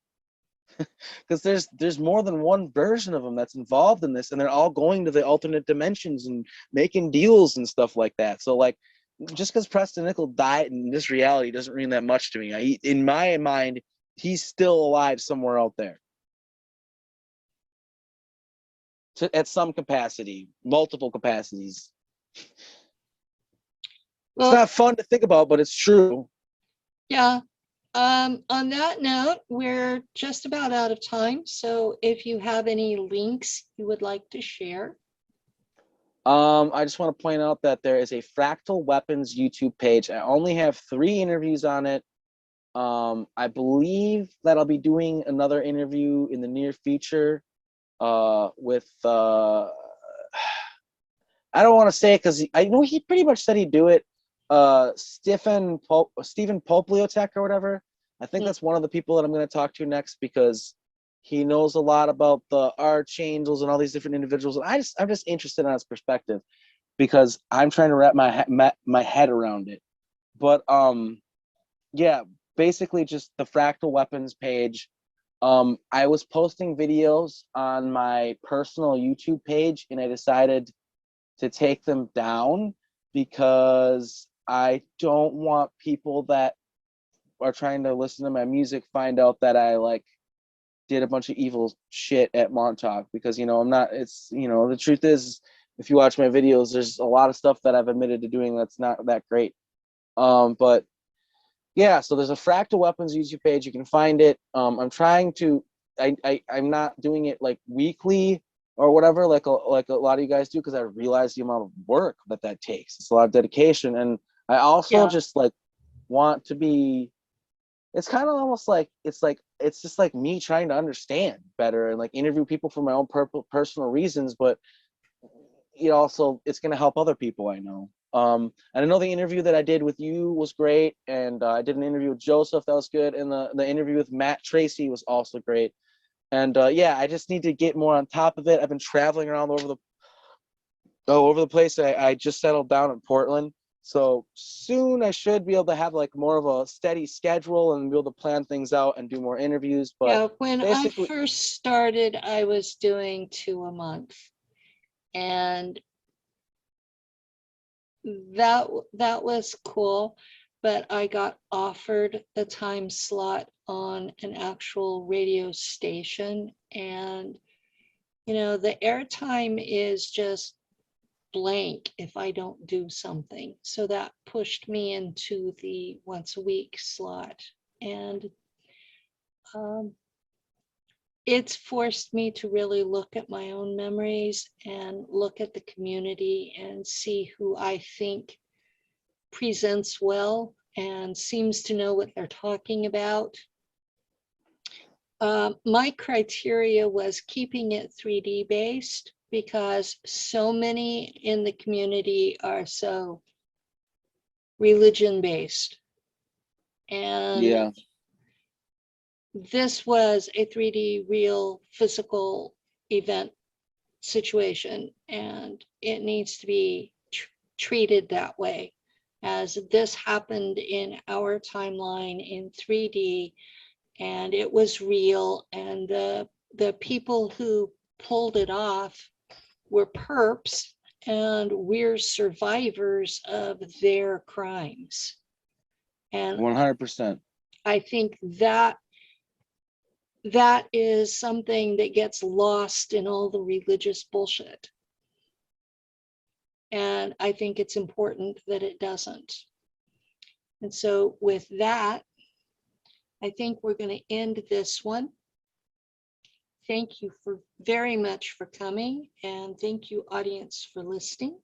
because there's more than one version of them that's involved in this, and they're all going to the alternate dimensions and making deals and stuff like that. So like, just because Preston Nickel died in this reality doesn't mean that much to me. In my mind, he's still alive somewhere out there, at some capacity, multiple capacities. It's Well, not fun to think about, but it's true. yeah. On that note, we're just about out of time. So if you have any links you would like to share. I just want to point out that there is a Fractal Weapons YouTube page. I only have 3 interviews on it. I believe that I'll be doing another interview in the near future with I don't want to say it because I know he pretty much said he'd do it. Stephen Popliotech or whatever. I think that's one of the people that I'm going to talk to next, because he knows a lot about the archangels and all these different individuals. And I'm just interested in his perspective, because I'm trying to wrap my head around it. But yeah, basically just the Fractal Weapons page. I was posting videos on my personal YouTube page, and I decided to take them down because I don't want people that are trying to listen to my music find out that I like did a bunch of evil shit at Montauk, because I'm not, it's the truth is, if you watch my videos, there's a lot of stuff that I've admitted to doing that's not that great. But yeah, so there's a Fractal Weapons YouTube page. You can find it. I'm trying to I'm not doing it like weekly or whatever, like a lot of you guys do, because I realize the amount of work that takes. It's a lot of dedication, and I also just like want to be. It's kind of almost like it's just like me trying to understand better and like interview people for my own personal reasons, but also it's going to help other people I know. And I know the interview that I did with you was great, and I did an interview with Joseph that was good, and the interview with Matt Tracy was also great. And yeah, I just need to get more on top of it. I've been traveling around all over the place. I just settled down in Portland, so soon I should be able to have like more of a steady schedule and be able to plan things out and do more interviews. But Yeah, when I first started, I was doing 2 a month, and that was cool, but I got offered a time slot on an actual radio station, and the airtime is just blank if I don't do something. So that pushed me into the once a week slot, and it's forced me to really look at my own memories and look at the community and see who I think presents well and seems to know what they're talking about. My criteria was keeping it 3D based, because so many in the community are so religion based. And this was a 3D real physical event situation, and it needs to be treated that way, as this happened in our timeline in 3D, and it was real, and the people who pulled it off were perps, and we're survivors of their crimes. And 100%. I think that is something that gets lost in all the religious bullshit. And I think it's important that it doesn't. And so with that, I think we're going to end this one. Thank you very much for coming, and thank you, audience, for listening.